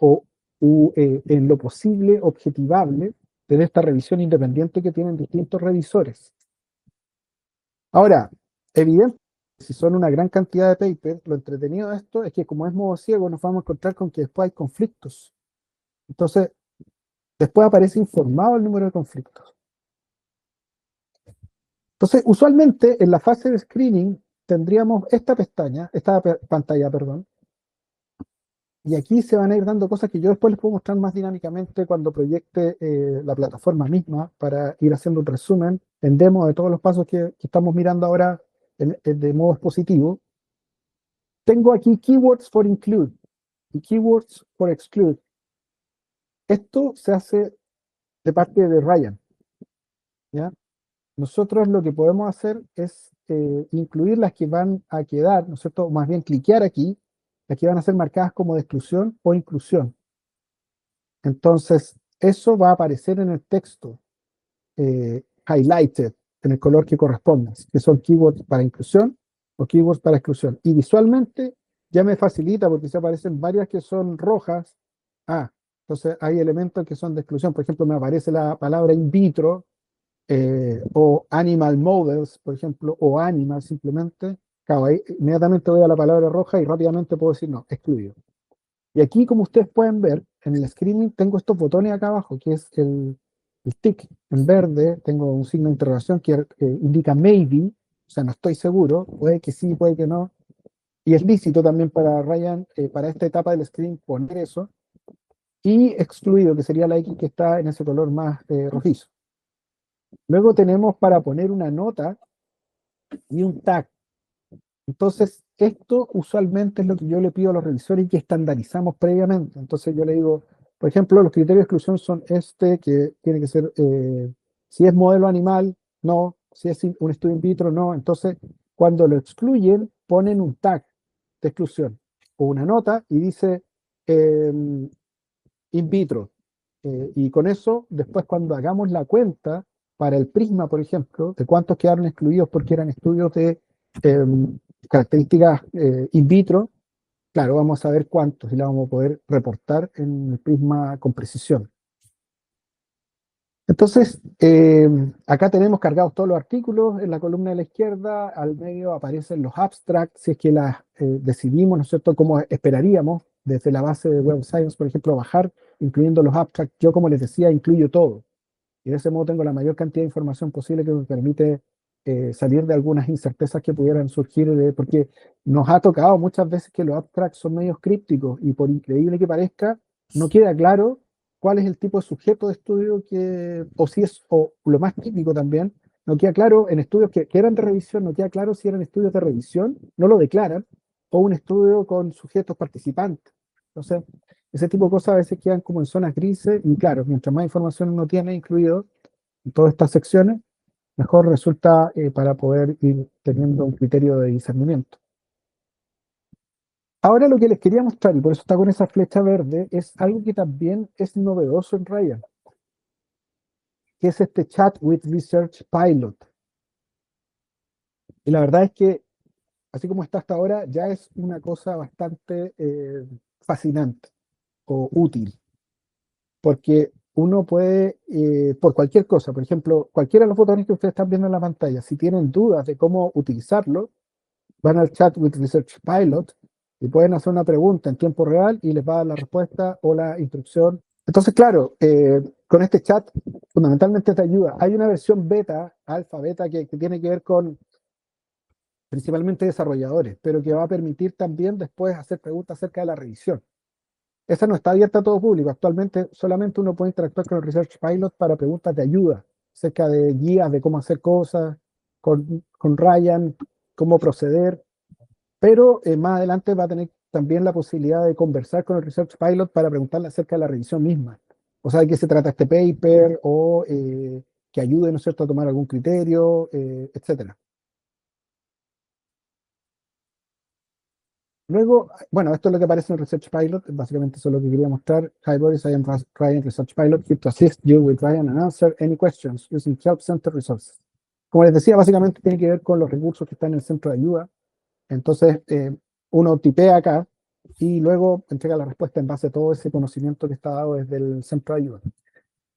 en lo posible objetivable de esta revisión independiente que tienen distintos revisores. Ahora, evidentemente, si son una gran cantidad de papers, lo entretenido de esto es que como es modo ciego, nos vamos a encontrar con que después hay conflictos. Entonces, después aparece informado el número de conflictos. Entonces, usualmente en la fase de screening tendríamos esta pantalla, perdón, y aquí se van a ir dando cosas que yo después les puedo mostrar más dinámicamente cuando proyecte la plataforma misma para ir haciendo un resumen en demo de todos los pasos que estamos mirando ahora de modo expositivo. Tengo aquí keywords for include y keywords for exclude. Esto se hace de parte de Ryan, ¿ya? Nosotros lo que podemos hacer es incluir las que van a quedar, ¿no es cierto? O más bien cliquear aquí, las que van a ser marcadas como de exclusión o inclusión. Entonces, eso va a aparecer en el texto highlighted, en el color que corresponda, que son keywords para inclusión o keywords para exclusión. Y visualmente ya me facilita porque se aparecen varias que son rojas. Entonces hay elementos que son de exclusión. Por ejemplo, me aparece la palabra in vitro o animal models, por ejemplo, o animal simplemente. Claro, ahí inmediatamente voy a la palabra roja y rápidamente puedo decir no, excluido. Y aquí, como ustedes pueden ver, en el screening tengo estos botones acá abajo, que es el tick en verde, tengo un signo de interrogación que indica maybe, O sea, no estoy seguro, puede que sí, puede que no. Y es lícito también para Ryan, para esta etapa del screen, poner eso. Y excluido, que sería la X que está en ese color más rojizo. Luego tenemos para poner una nota y un tag. Entonces, esto usualmente es lo que yo le pido a los revisores y que estandarizamos previamente. Entonces, yo le digo, por ejemplo, los criterios de exclusión son este, que tiene que ser, si es modelo animal, no, si es un estudio in vitro, no. Entonces, cuando lo excluyen, ponen un tag de exclusión o una nota y dice in vitro. Y con eso, después cuando hagamos la cuenta para el prisma, por ejemplo, de cuántos quedaron excluidos porque eran estudios de eh, características in vitro, claro, vamos a ver cuántos y la vamos a poder reportar en el prisma con precisión. Entonces, acá tenemos cargados todos los artículos en la columna de la izquierda, al medio aparecen los abstracts, si es que las decidimos, ¿no es cierto?, como esperaríamos desde la base de Web of Science, por ejemplo, bajar, incluyendo los abstracts. Yo, como les decía, incluyo todo. Y de ese modo tengo la mayor cantidad de información posible que me permite salir de algunas incertezas que pudieran surgir, porque nos ha tocado muchas veces que los abstracts son medios crípticos y por increíble que parezca, no queda claro cuál es el tipo de sujeto de estudio que, o si es, o lo más típico también, no queda claro en estudios que eran de revisión, no queda claro si eran estudios de revisión, no lo declaran, o un estudio con sujetos participantes. Entonces, ese tipo de cosas a veces quedan como en zonas grises y claro, mientras más información uno tiene incluido en todas estas secciones, mejor resulta para poder ir teniendo un criterio de discernimiento. Ahora lo que les quería mostrar, y por eso está con esa flecha verde, es algo que también es novedoso en Ryan, que es este Chat with Research Pilot. Y la verdad es que, así como está hasta ahora, ya es una cosa bastante fascinante o útil, porque uno puede, por cualquier cosa, por ejemplo, cualquiera de los botones que ustedes están viendo en la pantalla, si tienen dudas de cómo utilizarlo, van al Chat with Research Pilot y pueden hacer una pregunta en tiempo real y les va a dar la respuesta o la instrucción. Entonces, claro, con este chat fundamentalmente te ayuda. Hay una versión beta, alfa, beta, que tiene que ver con principalmente desarrolladores, pero que va a permitir también después hacer preguntas acerca de la revisión. Esa no está abierta a todo público. Actualmente solamente uno puede interactuar con el Research Pilot para preguntas de ayuda, acerca de guías de cómo hacer cosas, con Ryan, cómo proceder, pero más adelante va a tener también la posibilidad de conversar con el Research Pilot para preguntarle acerca de la revisión misma. O sea, de qué se trata este paper o que ayude, ¿no es cierto?, a tomar algún criterio, etcétera. Luego, bueno, esto es lo que aparece en Research Pilot, básicamente eso es lo que quería mostrar. Hi Boris, I am Ryan Research Pilot, here to assist you with Ryan and answer any questions using Help Center resources. Como les decía, básicamente tiene que ver con los recursos que están en el centro de ayuda. Entonces, uno tipea acá y luego entrega la respuesta en base a todo ese conocimiento que está dado desde el centro de ayuda.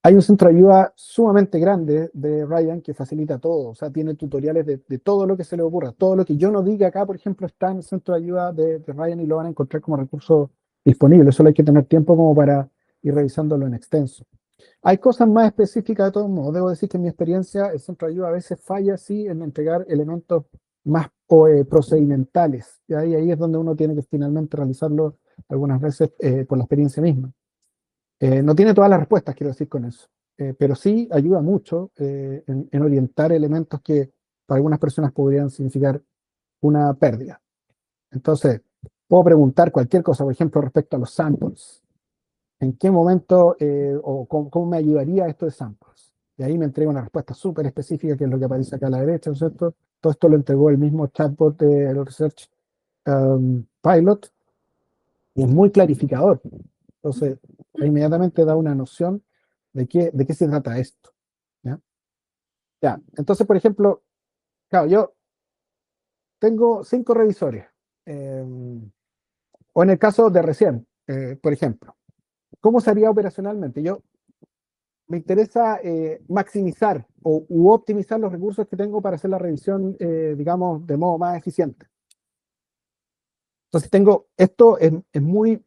Hay un centro de ayuda sumamente grande de Ryan que facilita todo, o sea, tiene tutoriales de todo lo que se le ocurra. Todo lo que yo no diga acá, por ejemplo, está en el centro de ayuda de Ryan y lo van a encontrar como recurso disponible. Solo hay que tener tiempo como para ir revisándolo en extenso. Hay cosas más específicas de todos modos. Debo decir que en mi experiencia el centro de ayuda a veces falla así en entregar elementos más procedimentales. Y ahí es donde uno tiene que finalmente realizarlo algunas veces por la experiencia misma. No tiene todas las respuestas, quiero decir con eso, pero sí ayuda mucho en orientar elementos que para algunas personas podrían significar una pérdida. Entonces, puedo preguntar cualquier cosa, por ejemplo, respecto a los samples. ¿En qué momento o cómo me ayudaría esto de samples? Y ahí me entrega una respuesta súper específica, que es lo que aparece acá a la derecha, ¿no es cierto? Todo esto lo entregó el mismo chatbot de Research Pilot y es muy clarificador. Entonces, inmediatamente da una noción de qué se trata esto. ¿Ya? Ya, entonces, por ejemplo, claro, yo tengo 5 revisores. eh, o en el caso de recién, por ejemplo, ¿cómo se haría operacionalmente? Yo me interesa maximizar u optimizar los recursos que tengo para hacer la revisión, digamos, de modo más eficiente. Entonces, esto es muy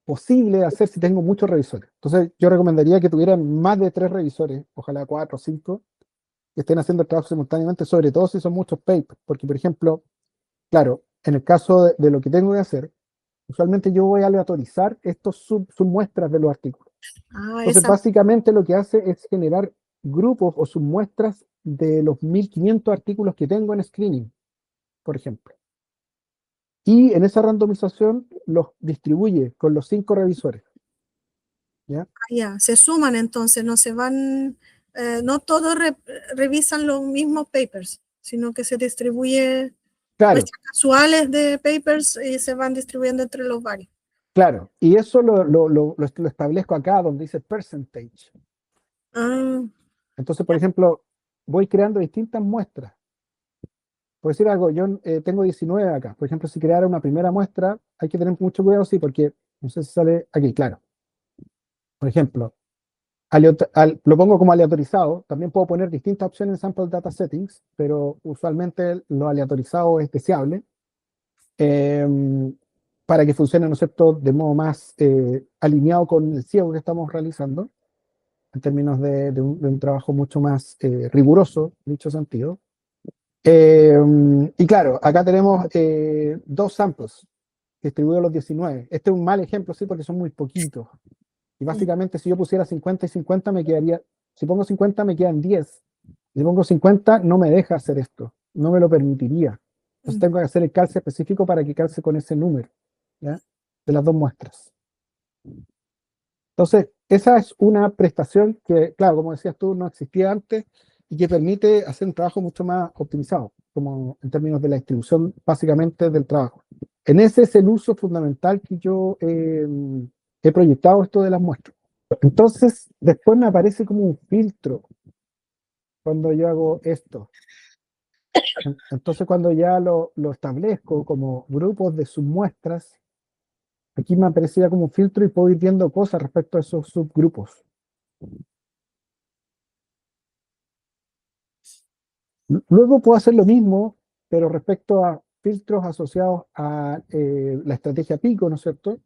posible de hacer si tengo muchos revisores. Entonces, yo recomendaría que tuvieran más de 3 revisores, ojalá 4 o 5, que estén haciendo el trabajo simultáneamente, sobre todo si son muchos papers, porque por ejemplo, claro, en el caso de lo que tengo que hacer, usualmente yo voy a aleatorizar estos submuestras de los artículos. Ah, Entonces, básicamente lo que hace es generar grupos o submuestras de los 1500 artículos que tengo en screening, por ejemplo. Y en esa randomización los distribuye con los 5 revisores. ¿Ya? ya, se suman entonces, no se van, no todos revisan los mismos papers, sino que se distribuye Claro, muestras casuales de papers y se van distribuyendo entre los varios. claro. Y eso lo establezco acá donde dice percentage. Ah, Entonces, por ejemplo, voy creando distintas muestras. Por decir algo, yo tengo 19 acá. Por ejemplo, si creara una primera muestra, hay que tener mucho cuidado, sí, porque no sé si sale aquí, claro. Por ejemplo, lo pongo como aleatorizado. También puedo poner distintas opciones en Sample Data Settings, pero usualmente lo aleatorizado es deseable eh, para que funcione, ¿no es cierto?, de modo más alineado con el ciego que estamos realizando, en términos de un trabajo mucho más riguroso, en dicho sentido. Eh, y claro, acá tenemos 2 samples distribuidos los 19. Este es un mal ejemplo, sí, porque son muy poquitos. Y básicamente, si yo pusiera 50 y 50, me quedaría. Si pongo 50, me quedan 10. Si pongo 50, no me deja hacer esto. No me lo permitiría. Entonces, tengo que hacer el calce específico para que calce con ese número, ¿ya? De las 2 muestras. Entonces, esa es una prestación que, claro, como decías tú, no existía antes y que permite hacer un trabajo mucho más optimizado, como en términos de la distribución básicamente del trabajo. En ese es el uso fundamental que yo he proyectado esto de las muestras. Entonces, después me aparece como un filtro cuando yo hago esto. Entonces, cuando ya lo establezco como grupos de submuestras, aquí me aparecía como un filtro y puedo ir viendo cosas respecto a esos subgrupos. Luego puedo hacer lo mismo, pero respecto a filtros asociados a la estrategia PICO, ¿no es cierto?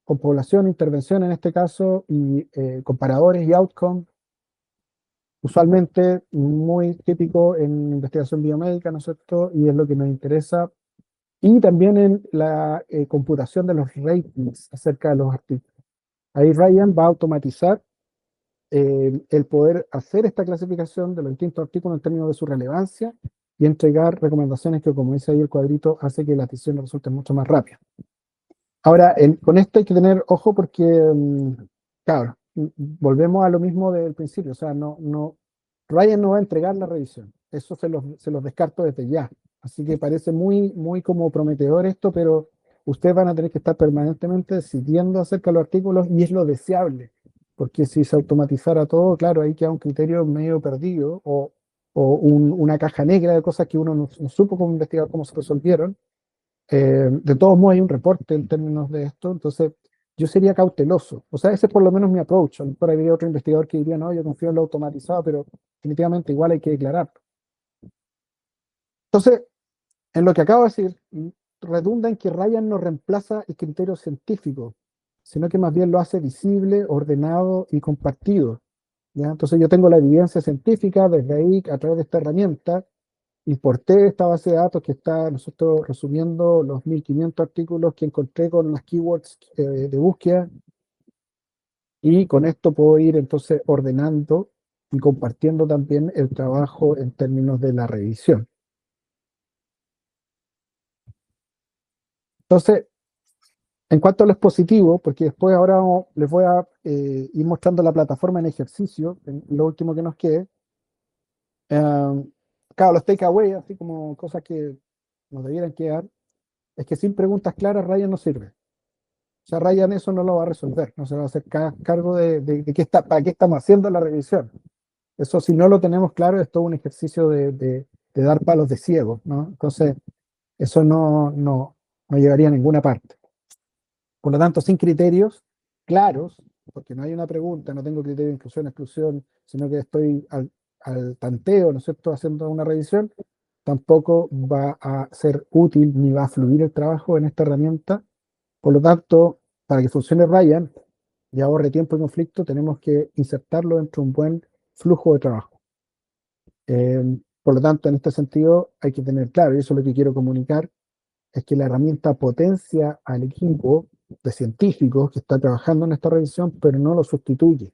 Con población, intervención en este caso, y comparadores y outcome, usualmente muy típico en investigación biomédica, ¿no es cierto? Y es lo que nos interesa. Y también en la computación de los ratings acerca de los artículos. Ahí Ryan va a automatizar el poder hacer esta clasificación de los distintos artículos en términos de su relevancia y entregar recomendaciones que, como dice ahí el cuadrito, hace que las decisiones resulten mucho más rápidas. Ahora, con esto hay que tener ojo porque, claro, volvemos a lo mismo del principio, o sea, Ryan no va a entregar la revisión, eso se los descarto desde ya. Así que parece muy, muy como prometedor esto, pero ustedes van a tener que estar permanentemente decidiendo acerca de los artículos y es lo deseable, porque si se automatizara todo, claro, ahí queda un criterio medio perdido o una caja negra de cosas que uno no supo cómo investigar, cómo se resolvieron. De todos modos, hay un reporte en términos de esto, entonces yo sería cauteloso. O sea, ese es por lo menos mi approach. A lo mejor habría otro investigador que diría, no, yo confío en lo automatizado, pero definitivamente igual hay que declarar. Entonces, en lo que acabo de decir, redunda en que Ryan no reemplaza el criterio científico, sino que más bien lo hace visible, ordenado y compartido. ¿Ya? Entonces yo tengo la evidencia científica desde ahí, a través de esta herramienta, importé esta base de datos que está nosotros resumiendo los 1500 artículos que encontré con las keywords de búsqueda y con esto puedo ir entonces ordenando y compartiendo también el trabajo en términos de la revisión. Entonces, en cuanto a los positivos, porque después ahora les voy a ir mostrando la plataforma en ejercicio, en lo último que nos quede. Claro, los takeaways, así como cosas que nos debieran quedar, es que sin preguntas claras Ryan no sirve. O sea, Ryan eso no lo va a resolver, no se va a hacer cargo de para qué estamos haciendo la revisión. Eso si no lo tenemos claro es todo un ejercicio de dar palos de ciego, ¿no? Entonces, eso no llevaría a ninguna parte. Por lo tanto, sin criterios claros, porque no hay una pregunta, no tengo criterio de inclusión, exclusión, sino que estoy al tanteo, ¿no es cierto?, haciendo una revisión, tampoco va a ser útil ni va a fluir el trabajo en esta herramienta. Por lo tanto, para que funcione Ryan y ahorre tiempo y conflicto, tenemos que insertarlo dentro de un buen flujo de trabajo. Por lo tanto, en este sentido, hay que tener claro, y eso es lo que quiero comunicar, es que la herramienta potencia al equipo de científicos que está trabajando en esta revisión, pero no lo sustituye.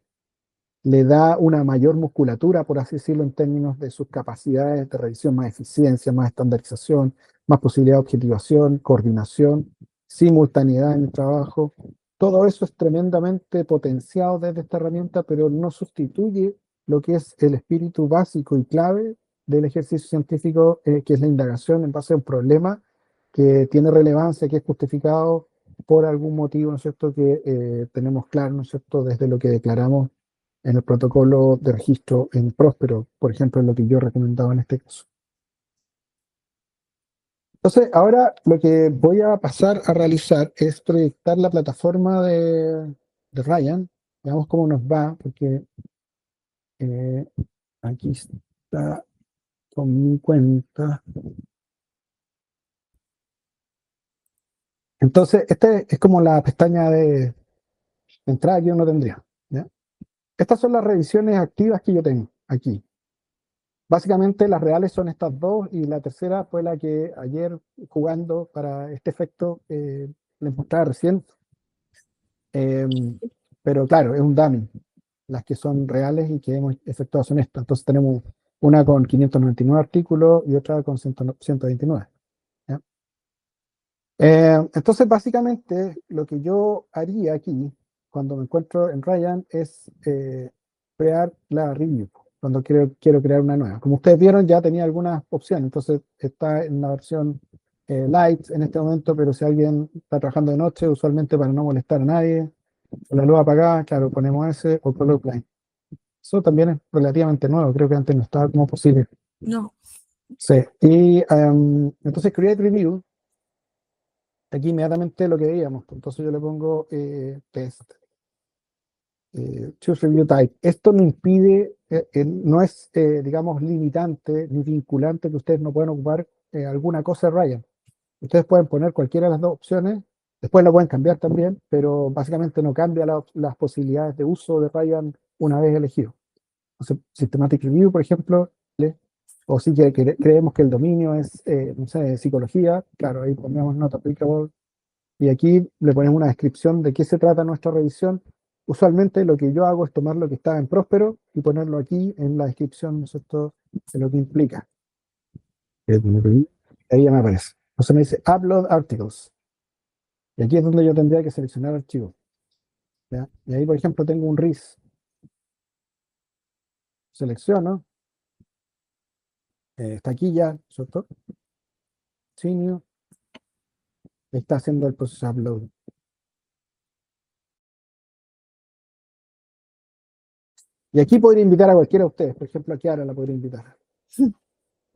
Le da una mayor musculatura, por así decirlo, en términos de sus capacidades de revisión, más eficiencia, más estandarización, más posibilidad de objetivación, coordinación, simultaneidad en el trabajo. Todo eso es tremendamente potenciado desde esta herramienta, pero no sustituye lo que es el espíritu básico y clave del ejercicio científico, que es la indagación en base a un problema que tiene relevancia, que es justificado por algún motivo, ¿no es cierto?, que tenemos claro, ¿no es cierto?, desde lo que declaramos en el protocolo de registro en Próspero, por ejemplo, es lo que yo recomendaba en este caso. Entonces, ahora lo que voy a pasar a realizar es proyectar la plataforma de Ryan. Veamos cómo nos va, porque eh, aquí está con mi cuenta. Entonces, este es como la pestaña de entrada que uno tendría, ¿ya? Estas son las revisiones activas que yo tengo aquí. Básicamente las reales son estas dos y la tercera fue la que ayer jugando para este efecto les mostraba recién. Pero claro, es un dummy. Las que son reales y que hemos efectuado son estas. Entonces tenemos una con 599 artículos y otra con 129. ¿Ya? Entonces básicamente lo que yo haría aquí cuando me encuentro en Ryan es crear la review cuando quiero crear una nueva. Como ustedes vieron, ya tenía algunas opciones, entonces está en la versión light en este momento, pero si alguien está trabajando de noche, usualmente para no molestar a nadie, con la luz apagada, claro, ponemos ese o color plain. Eso también es relativamente nuevo, creo que antes no estaba como posible. No. Sí, y entonces Create Review, aquí inmediatamente lo que veíamos, entonces yo le pongo test. Choose Review Type. Esto no impide, no es, digamos, limitante ni vinculante que ustedes no puedan ocupar alguna cosa de Ryan. Ustedes pueden poner cualquiera de las dos opciones, después la pueden cambiar también, pero básicamente no cambia las posibilidades de uso de Ryan una vez elegido. Entonces, Systematic Review, por ejemplo, o si creemos que el dominio es, no sé, psicología, claro, ahí ponemos not applicable. Y aquí le ponemos una descripción de qué se trata nuestra revisión. Usualmente lo que yo hago es tomar lo que está en Próspero y ponerlo aquí en la descripción, ¿no es cierto?, de lo que implica. Ahí ya me aparece. Entonces me dice Upload Articles. Y aquí es donde yo tendría que seleccionar archivos. ¿Ya? Y ahí, por ejemplo, tengo un RIS. Selecciono. Está aquí ya, ¿cierto? Senior. Está haciendo el proceso de upload. Y aquí podría invitar a cualquiera de ustedes. Por ejemplo, a Kiara la podría invitar.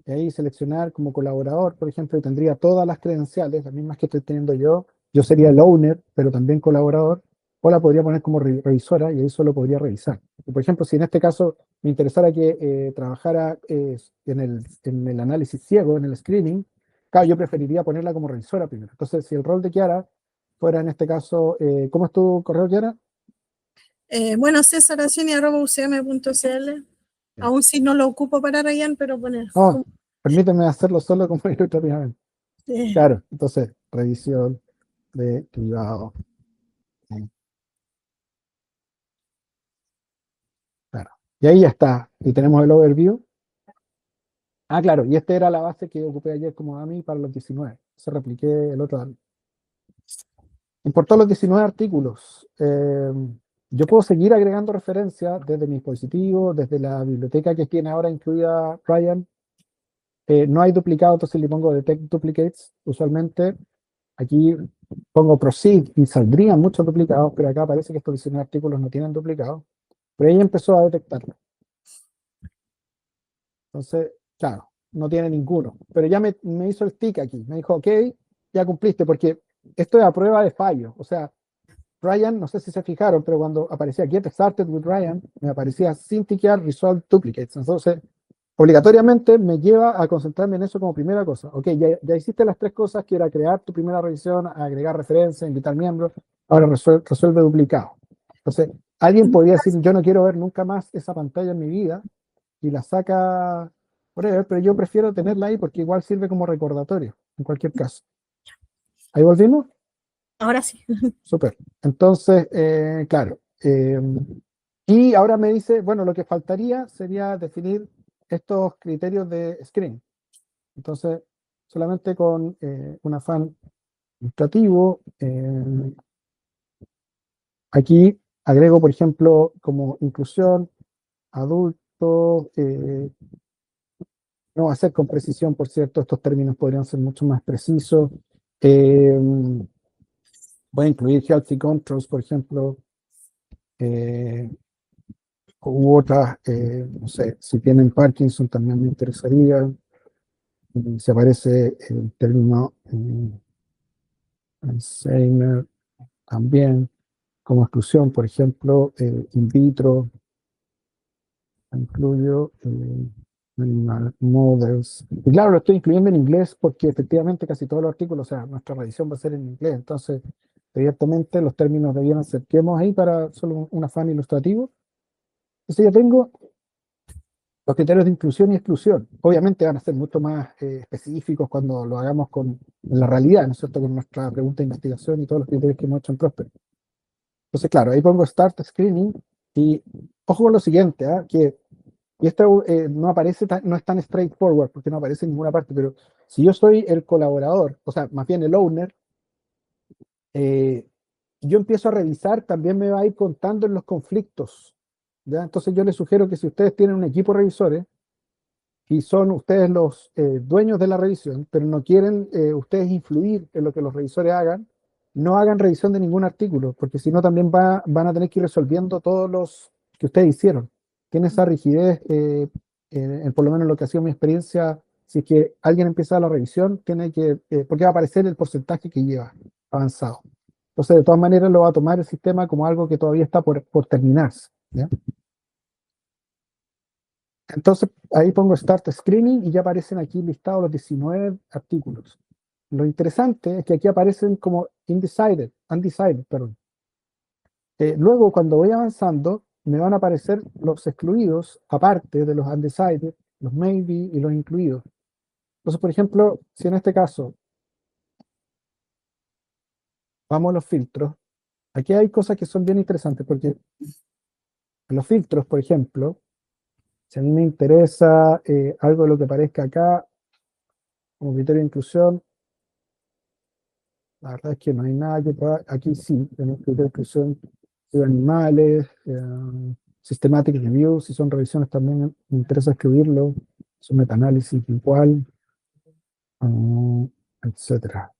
Y ahí seleccionar como colaborador, por ejemplo, y tendría todas las credenciales, las mismas que estoy teniendo yo. Yo sería el owner, pero también colaborador. O la podría poner como revisora y ahí solo podría revisar. Y por ejemplo, si en este caso me interesara que trabajara en el análisis ciego, en el screening, claro, yo preferiría ponerla como revisora primero. Entonces, si el rol de Kiara fuera en este caso, ¿cómo es tu correo, Kiara? Bueno, cesaracini@ucm.cl. Aún si no lo ocupo para Ryan, pero poner. Oh, permíteme hacerlo solo como ilustrativamente. Sí. Claro, entonces, revisión de privado. Claro. Y ahí ya está. Y tenemos el overview. Ah, claro. Y esta era la base que ocupé ayer como AMI para los 19. Se repliqué el otro AMI. Importó los 19 artículos. Yo puedo seguir agregando referencias desde mi dispositivo, desde la biblioteca que tiene ahora incluida Ryan. No hay duplicado, entonces le pongo Detect Duplicates. Usualmente aquí pongo Proceed y saldrían muchos duplicados, pero acá parece que estos 19 artículos no tienen duplicados. Pero ella empezó a detectarlo. Entonces, claro, no tiene ninguno. Pero ya me hizo el tick aquí. Me dijo, ok, ya cumpliste, porque esto es a prueba de fallo. O sea, Ryan, no sé si se fijaron, pero cuando aparecía Get Started with Ryan, me aparecía sin tiquear Resolve Duplicates. Entonces, obligatoriamente me lleva a concentrarme en eso como primera cosa. Ok, ya hiciste las tres cosas, que era crear tu primera revisión, agregar referencias, invitar miembros, ahora resuelve duplicado. Entonces, alguien podría decir, yo no quiero ver nunca más esa pantalla en mi vida, y la saca pero yo prefiero tenerla ahí porque igual sirve como recordatorio, en cualquier caso. ¿Ahí volvimos? Ahora sí. Súper. Entonces, claro. Y ahora me dice, bueno, lo que faltaría sería definir estos criterios de screen. Entonces, solamente con un afán ilustrativo, aquí agrego, por ejemplo, como inclusión, adulto, no va a ser con precisión, por cierto, estos términos podrían ser mucho más precisos. Eh, Voy a incluir healthy controls, por ejemplo, eh, u otras, no sé, si tienen Parkinson también me interesaría. Se aparece el término Alzheimer también, como exclusión, por ejemplo, in vitro, incluyo animal models. Y claro, lo estoy incluyendo en inglés porque efectivamente casi todos los artículos, o sea, nuestra revisión va a ser en inglés, entonces, evidentemente, los términos debieran ser, quedemos ahí para solo un afán ilustrativo. Entonces ya tengo los criterios de inclusión y exclusión. Obviamente van a ser mucho más específicos cuando lo hagamos con la realidad, ¿no es cierto? Con nuestra pregunta de investigación y todos los criterios que hemos hecho en Prosper. Entonces, claro, ahí pongo Start Screening y ojo con lo siguiente, que y esto no aparece, no es tan straightforward porque no aparece en ninguna parte, pero si yo soy el colaborador, o sea, más bien el owner, eh, yo empiezo a revisar, también me va a ir contando en los conflictos, ¿ya? Entonces yo les sugiero que si ustedes tienen un equipo de revisores, y son ustedes los dueños de la revisión, pero no quieren ustedes influir en lo que los revisores hagan, no hagan revisión de ningún artículo, porque si no también van a tener que ir resolviendo todos los que ustedes hicieron. Tiene esa rigidez, por lo menos lo que ha sido mi experiencia, si es que alguien empieza la revisión, tiene que, porque va a aparecer el porcentaje que lleva avanzado. Entonces, de todas maneras, lo va a tomar el sistema como algo que todavía está por terminarse, ¿ya? Entonces ahí pongo Start Screening y ya aparecen aquí listados los 19 artículos. Lo interesante es que aquí aparecen como undecided, perdón. Luego, cuando voy avanzando, me van a aparecer los excluidos, aparte de los undecided, los maybe y los incluidos. Entonces, por ejemplo, si en este caso vamos a los filtros, aquí hay cosas que son bien interesantes, porque en los filtros, por ejemplo, si a mí me interesa algo de lo que aparezca acá, como criterio de inclusión, la verdad es que no hay nada que pueda. Aquí sí, tenemos criterio de inclusión de animales, systematic review, si son revisiones también me interesa escribirlo, son metaanálisis igual, ah, etcétera.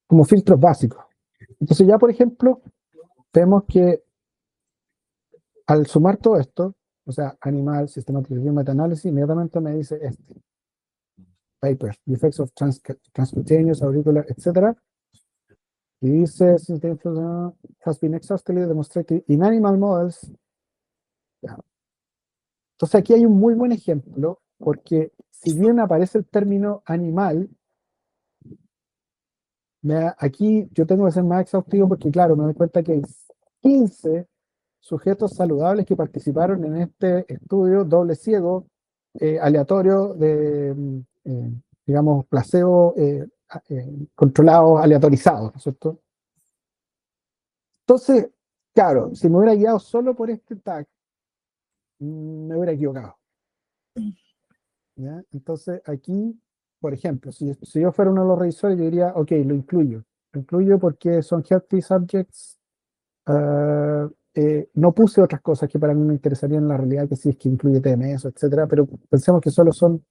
Como filtros básicos. Entonces ya, por ejemplo, vemos que al sumar todo esto, o sea, animal, systematic review, metaanálisis, inmediatamente me dice paper, the effects of transcutaneous, auricular, etcétera. Y dice, since the influence has been exhaustively demonstrated in animal models. Ya. Entonces aquí hay un muy buen ejemplo, porque si bien aparece el término animal, aquí yo tengo que ser más exhaustivo porque, claro, me doy cuenta que hay 15 sujetos saludables que participaron en este estudio doble ciego, aleatorio, digamos, placebo, controlados, aleatorizados, ¿no es cierto? Entonces, claro, si me hubiera guiado solo por este tag, me hubiera equivocado, ¿ya? Entonces, aquí, por ejemplo, si yo fuera uno de los revisores, yo diría, ok, lo incluyo. Lo incluyo porque son healthy subjects. No puse otras cosas que para mí me interesarían en la realidad, que sí es que incluye TMS, etcétera, pero pensemos que solo son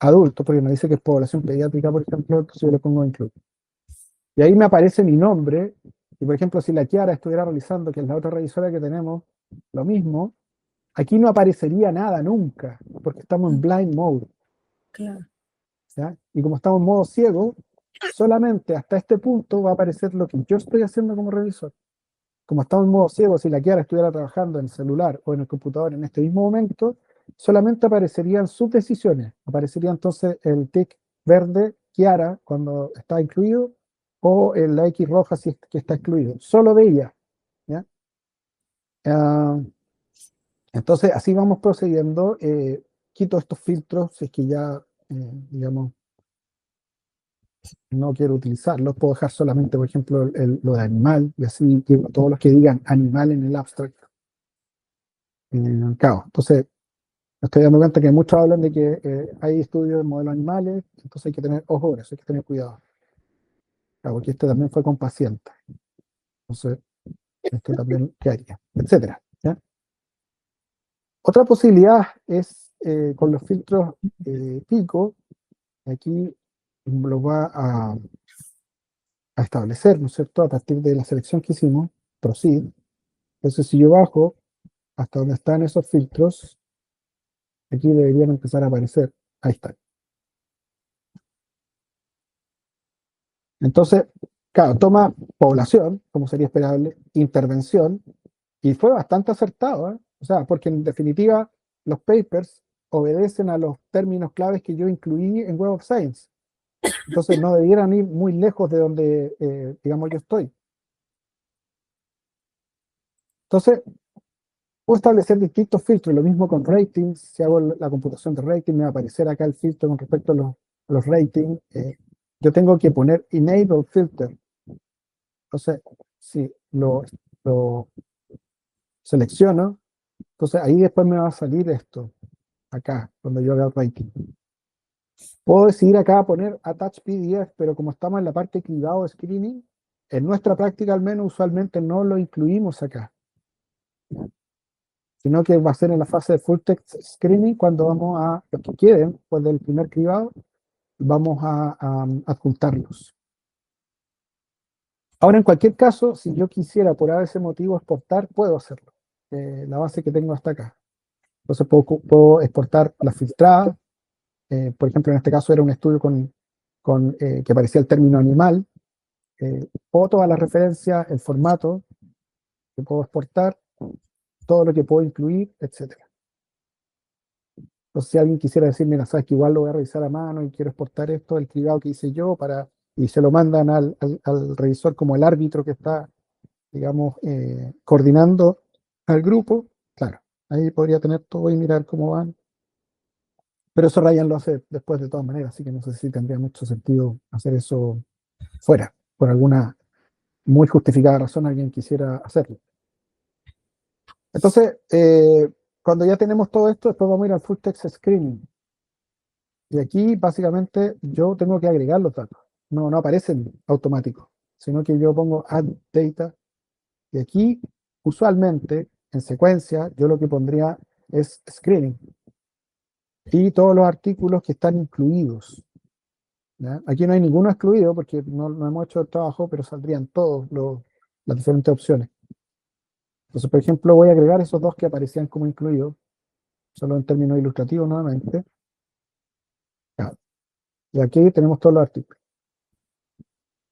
adultos, porque me dice que es población pediátrica, por ejemplo, entonces yo le pongo incluyo. Y ahí me aparece mi nombre, y por ejemplo, si la Kiara estuviera realizando, que es la otra revisora que tenemos, lo mismo, aquí no aparecería nada nunca, porque estamos en blind mode, Claro. ¿ya? Y como estamos en modo ciego, solamente hasta este punto va a aparecer lo que yo estoy haciendo como revisor. Como estamos en modo ciego, si la Kiara estuviera trabajando en el celular o en el computador en este mismo momento, solamente aparecerían sus decisiones. Aparecería entonces el tick verde Kiara cuando está incluido o la X roja si es que está excluido. Solo de ella, ¿ya? Ah, entonces, así vamos procediendo. quito estos filtros si es que ya, digamos, no quiero utilizarlos. Puedo dejar solamente, por ejemplo, lo de animal, y así todos los que digan animal en el abstract. Claro, entonces me estoy dando cuenta que muchos hablan de que hay estudios de modelos animales, entonces hay que tener ojo con eso, hay que tener cuidado. Claro, porque este también fue con pacientes. Entonces, esto también quedaría, etcétera. ¿Ya? Otra posibilidad es con los filtros pico, aquí lo va a establecer, ¿no es cierto? A partir de la selección que hicimos, proceed. Entonces, si yo bajo hasta donde están esos filtros, aquí deberían empezar a aparecer. Ahí está. Entonces, claro, toma población, como sería esperable, intervención, y fue bastante acertado, ¿eh? O sea, porque en definitiva los papers obedecen a los términos claves que yo incluí en Web of Science. Entonces no debieran ir muy lejos de donde, digamos, yo estoy. Entonces, puedo establecer distintos filtros, lo mismo con ratings. Si hago la computación de rating, me va a aparecer acá el filtro con respecto a los ratings. Yo tengo que poner enable filter. Entonces, si lo selecciono, entonces ahí después me va a salir esto, acá, cuando yo haga el rating. Puedo decidir acá poner attach PDF, pero como estamos en la parte cribado de screening, en nuestra práctica al menos usualmente no lo incluimos acá, sino que va a ser en la fase de full text screening cuando vamos a, los que queden, pues del primer cribado, vamos a adjuntarlos. Ahora, en cualquier caso, si yo quisiera por ese motivo exportar, puedo hacerlo. La base que tengo hasta acá. Entonces puedo exportar la filtrada. Por ejemplo, en este caso era un estudio que parecía el término animal. Puedo todas las referencias, el formato que puedo exportar, todo lo que puedo incluir, etcétera. Entonces, si alguien quisiera decir, mira, sabes que igual lo voy a revisar a mano y quiero exportar esto, el cribado que hice yo, y se lo mandan al revisor como el árbitro que está, digamos, coordinando al grupo, claro, ahí podría tener todo y mirar cómo van. Pero eso Ryan lo hace después de todas maneras, así que no sé si tendría mucho sentido hacer eso fuera, por alguna muy justificada razón alguien quisiera hacerlo. Entonces, cuando ya tenemos todo esto, después vamos a ir al full text screening. Y aquí básicamente yo tengo que agregar los datos. No aparecen automáticos, sino que yo pongo add data. Y aquí, usualmente, en secuencia, yo lo que pondría es screening. Y todos los artículos que están incluidos. ¿Ya? Aquí no hay ninguno excluido porque no hemos hecho el trabajo, pero saldrían todas las diferentes opciones. Entonces, por ejemplo, voy a agregar esos dos que aparecían como incluidos, solo en términos ilustrativos nuevamente. Ya. Y aquí tenemos todos los artículos.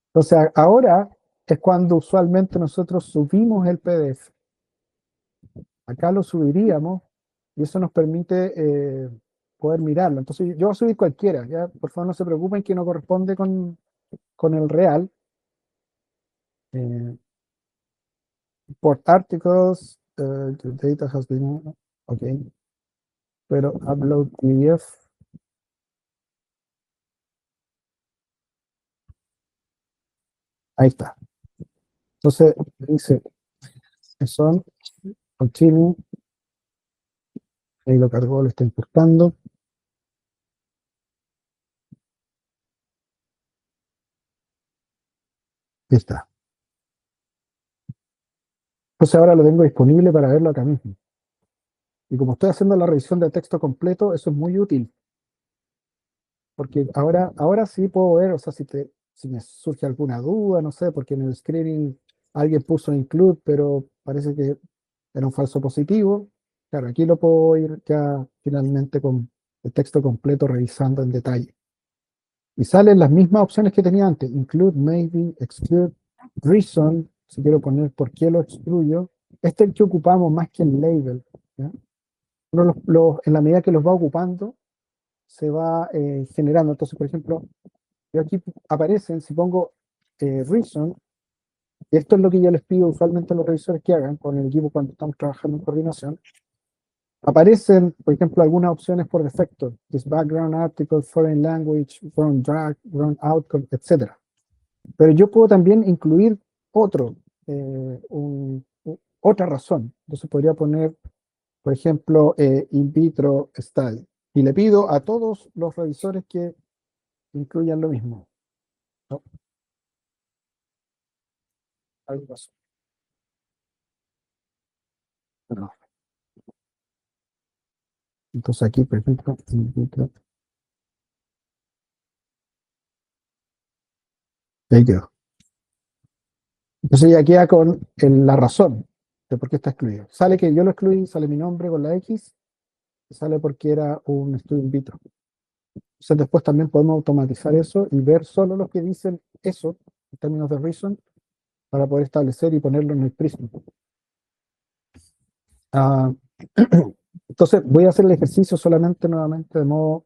Entonces, ahora es cuando usualmente nosotros subimos el PDF. Acá lo subiríamos y eso nos permite poder mirarlo. Entonces, yo voy a subir cualquiera, ¿ya? Por favor, no se preocupen que no corresponde con el real. Import articles, the data has been, ok, pero upload PDF. Ahí está. Entonces, dice, son, continue, ahí lo cargó, lo está importando. Ahí está. Entonces ahora lo tengo disponible para verlo acá mismo. Y como estoy haciendo la revisión del texto completo, eso es muy útil. Porque ahora sí puedo ver, o sea, si me surge alguna duda, no sé, porque en el screening alguien puso include, pero parece que era un falso positivo. Claro, aquí lo puedo ir ya finalmente con el texto completo revisando en detalle. Y salen las mismas opciones que tenía antes: include, maybe, exclude, reason, si quiero poner por qué lo excluyo. Este es el que ocupamos más que el label, ¿ya? Uno en la medida que los va ocupando, se va generando. Entonces, por ejemplo, yo aquí aparecen, si pongo reason, y esto es lo que yo les pido usualmente a los revisores que hagan con el equipo cuando estamos trabajando en coordinación, aparecen, por ejemplo, algunas opciones por defecto. This background article, foreign language, run drag, run outcome, etc. Pero yo puedo también incluir otro, otra razón. Entonces podría poner, por ejemplo, in vitro study. Y le pido a todos los revisores que incluyan lo mismo. No, algo pasó. No. Entonces aquí, por ejemplo, in vitro. Ahí quedó. Entonces ya queda con la razón de por qué está excluido. Sale que yo lo excluí, sale mi nombre con la X, y sale porque era un estudio in vitro. Entonces después también podemos automatizar eso y ver solo los que dicen eso, en términos de reason, para poder establecer y ponerlo en el Prisma. Ah, entonces voy a hacer el ejercicio solamente nuevamente de modo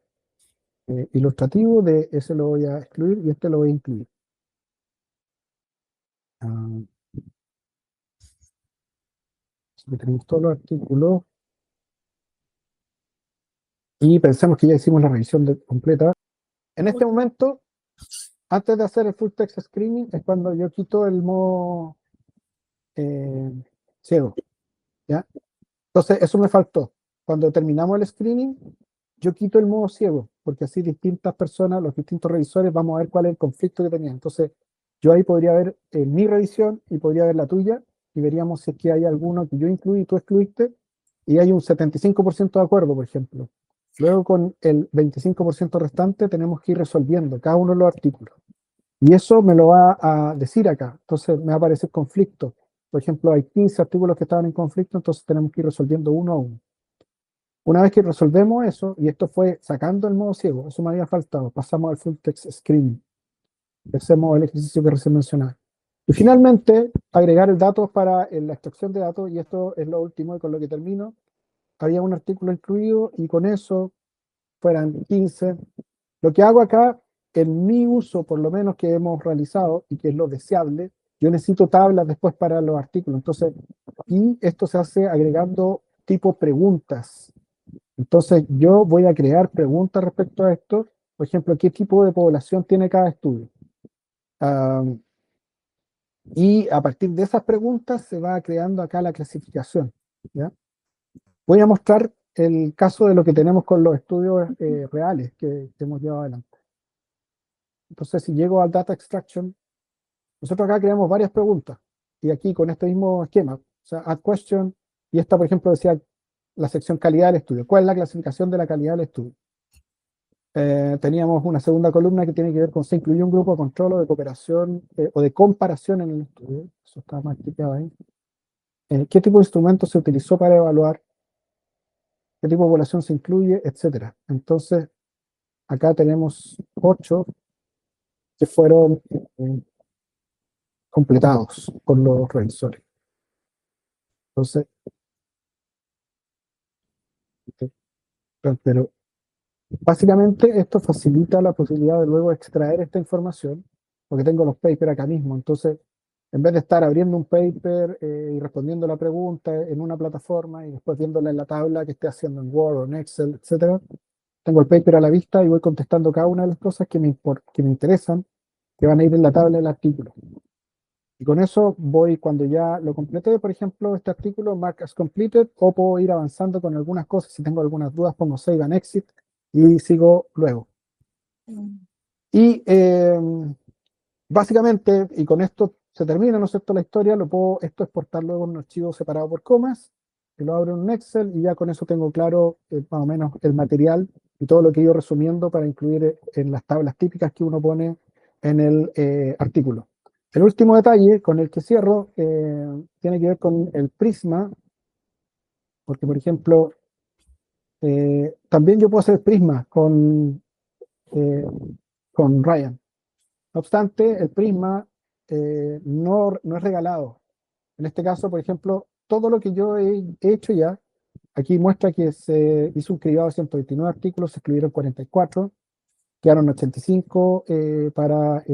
ilustrativo, de ese lo voy a excluir y este lo voy a incluir. Ah, así que tenemos todos los artículos y pensemos que ya hicimos la revisión completa. En este momento, antes de hacer el full text screening, es cuando yo quito el modo ciego, ¿ya? Entonces, eso me faltó. Cuando terminamos el screening, yo quito el modo ciego, porque así distintas personas, los distintos revisores, vamos a ver cuál es el conflicto que tenían. Entonces, yo ahí podría ver mi revisión y podría ver la tuya, y veríamos si es que hay alguno que yo incluí y tú excluiste, y hay un 75% de acuerdo, por ejemplo. Luego, con el 25% restante, tenemos que ir resolviendo cada uno de los artículos. Y eso me lo va a decir acá. Entonces, me va a aparecer conflicto. Por ejemplo, hay 15 artículos que estaban en conflicto, entonces tenemos que ir resolviendo uno a uno. Una vez que resolvemos eso, y esto fue sacando el modo ciego, eso me había faltado, pasamos al full text screening. Hacemos el ejercicio que recién mencionaba. Y finalmente, agregar el dato para la extracción de datos, y esto es lo último y con lo que termino. Había un artículo incluido y con eso fueran 15. Lo que hago acá, en mi uso, por lo menos que hemos realizado, y que es lo deseable, yo necesito tablas después para los artículos. Entonces, y esto se hace agregando tipo preguntas. Entonces, yo voy a crear preguntas respecto a esto. Por ejemplo, ¿qué tipo de población tiene cada estudio? Ah, y a partir de esas preguntas se va creando acá la clasificación, ¿ya? Voy a mostrar el caso de lo que tenemos con los estudios reales que hemos llevado adelante. Entonces, si llego al Data Extraction, nosotros acá creamos varias preguntas. Y aquí con este mismo esquema, o sea, add question, y esta, por ejemplo, decía la sección calidad del estudio. ¿Cuál es la clasificación de la calidad del estudio? Teníamos una segunda columna que tiene que ver con si incluye un grupo de control o de cooperación o de comparación en el estudio. Eso está más explicado ahí. ¿Qué tipo de instrumento se utilizó para evaluar? ¿Qué tipo de población se incluye? Etcétera. Entonces, acá tenemos 8 que fueron completados por los revisores. Entonces, pero básicamente esto facilita la posibilidad de luego extraer esta información, porque tengo los papers acá mismo. Entonces, en vez de estar abriendo un paper y respondiendo la pregunta en una plataforma y después viéndola en la tabla que esté haciendo en Word o en Excel, etcétera, tengo el paper a la vista y voy contestando cada una de las cosas que me interesan, que van a ir en la tabla del artículo. Y con eso voy, cuando ya lo completé, por ejemplo, este artículo, mark as completed, o puedo ir avanzando con algunas cosas. Si tengo algunas dudas, pongo save and exit y sigo luego. Y básicamente, y con esto se termina, ¿no es cierto?, la historia, lo puedo esto exportar luego en un archivo separado por comas, que lo abro en un Excel y ya con eso tengo claro más o menos el material y todo lo que he ido resumiendo para incluir en las tablas típicas que uno pone en el artículo. El último detalle con el que cierro tiene que ver con el Prisma, porque por ejemplo, también yo puedo hacer Prisma con Ryan. No obstante, el Prisma no es regalado. En este caso, por ejemplo, todo lo que yo he hecho ya, aquí muestra que se hizo un cribado de 129 artículos, se escribieron 44, quedaron 85 para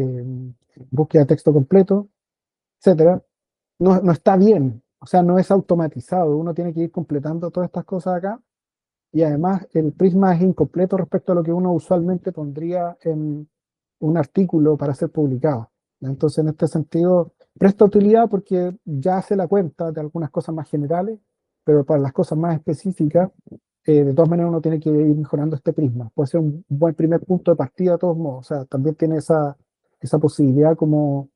búsqueda de texto completo, etcétera. No está bien, o sea, no es automatizado, uno tiene que ir completando todas estas cosas acá, y además el Prisma es incompleto respecto a lo que uno usualmente pondría en un artículo para ser publicado. Entonces, en este sentido, presta utilidad porque ya hace la cuenta de algunas cosas más generales, pero para las cosas más específicas, de todas maneras uno tiene que ir mejorando este Prisma. Puede ser un buen primer punto de partida de todos modos. O sea, también tiene esa posibilidad como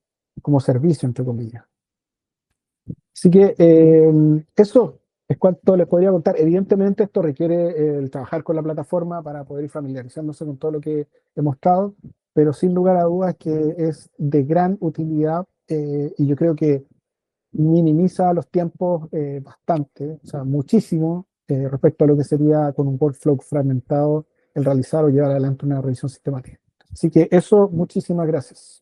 servicio, entre comillas. Así que eso es cuanto les podría contar. Evidentemente esto requiere el trabajar con la plataforma para poder ir familiarizándose con todo lo que he mostrado, pero sin lugar a dudas que es de gran utilidad y yo creo que minimiza los tiempos bastante, o sea, muchísimo respecto a lo que sería con un workflow fragmentado el realizar o llevar adelante una revisión sistemática. Así que eso, muchísimas gracias.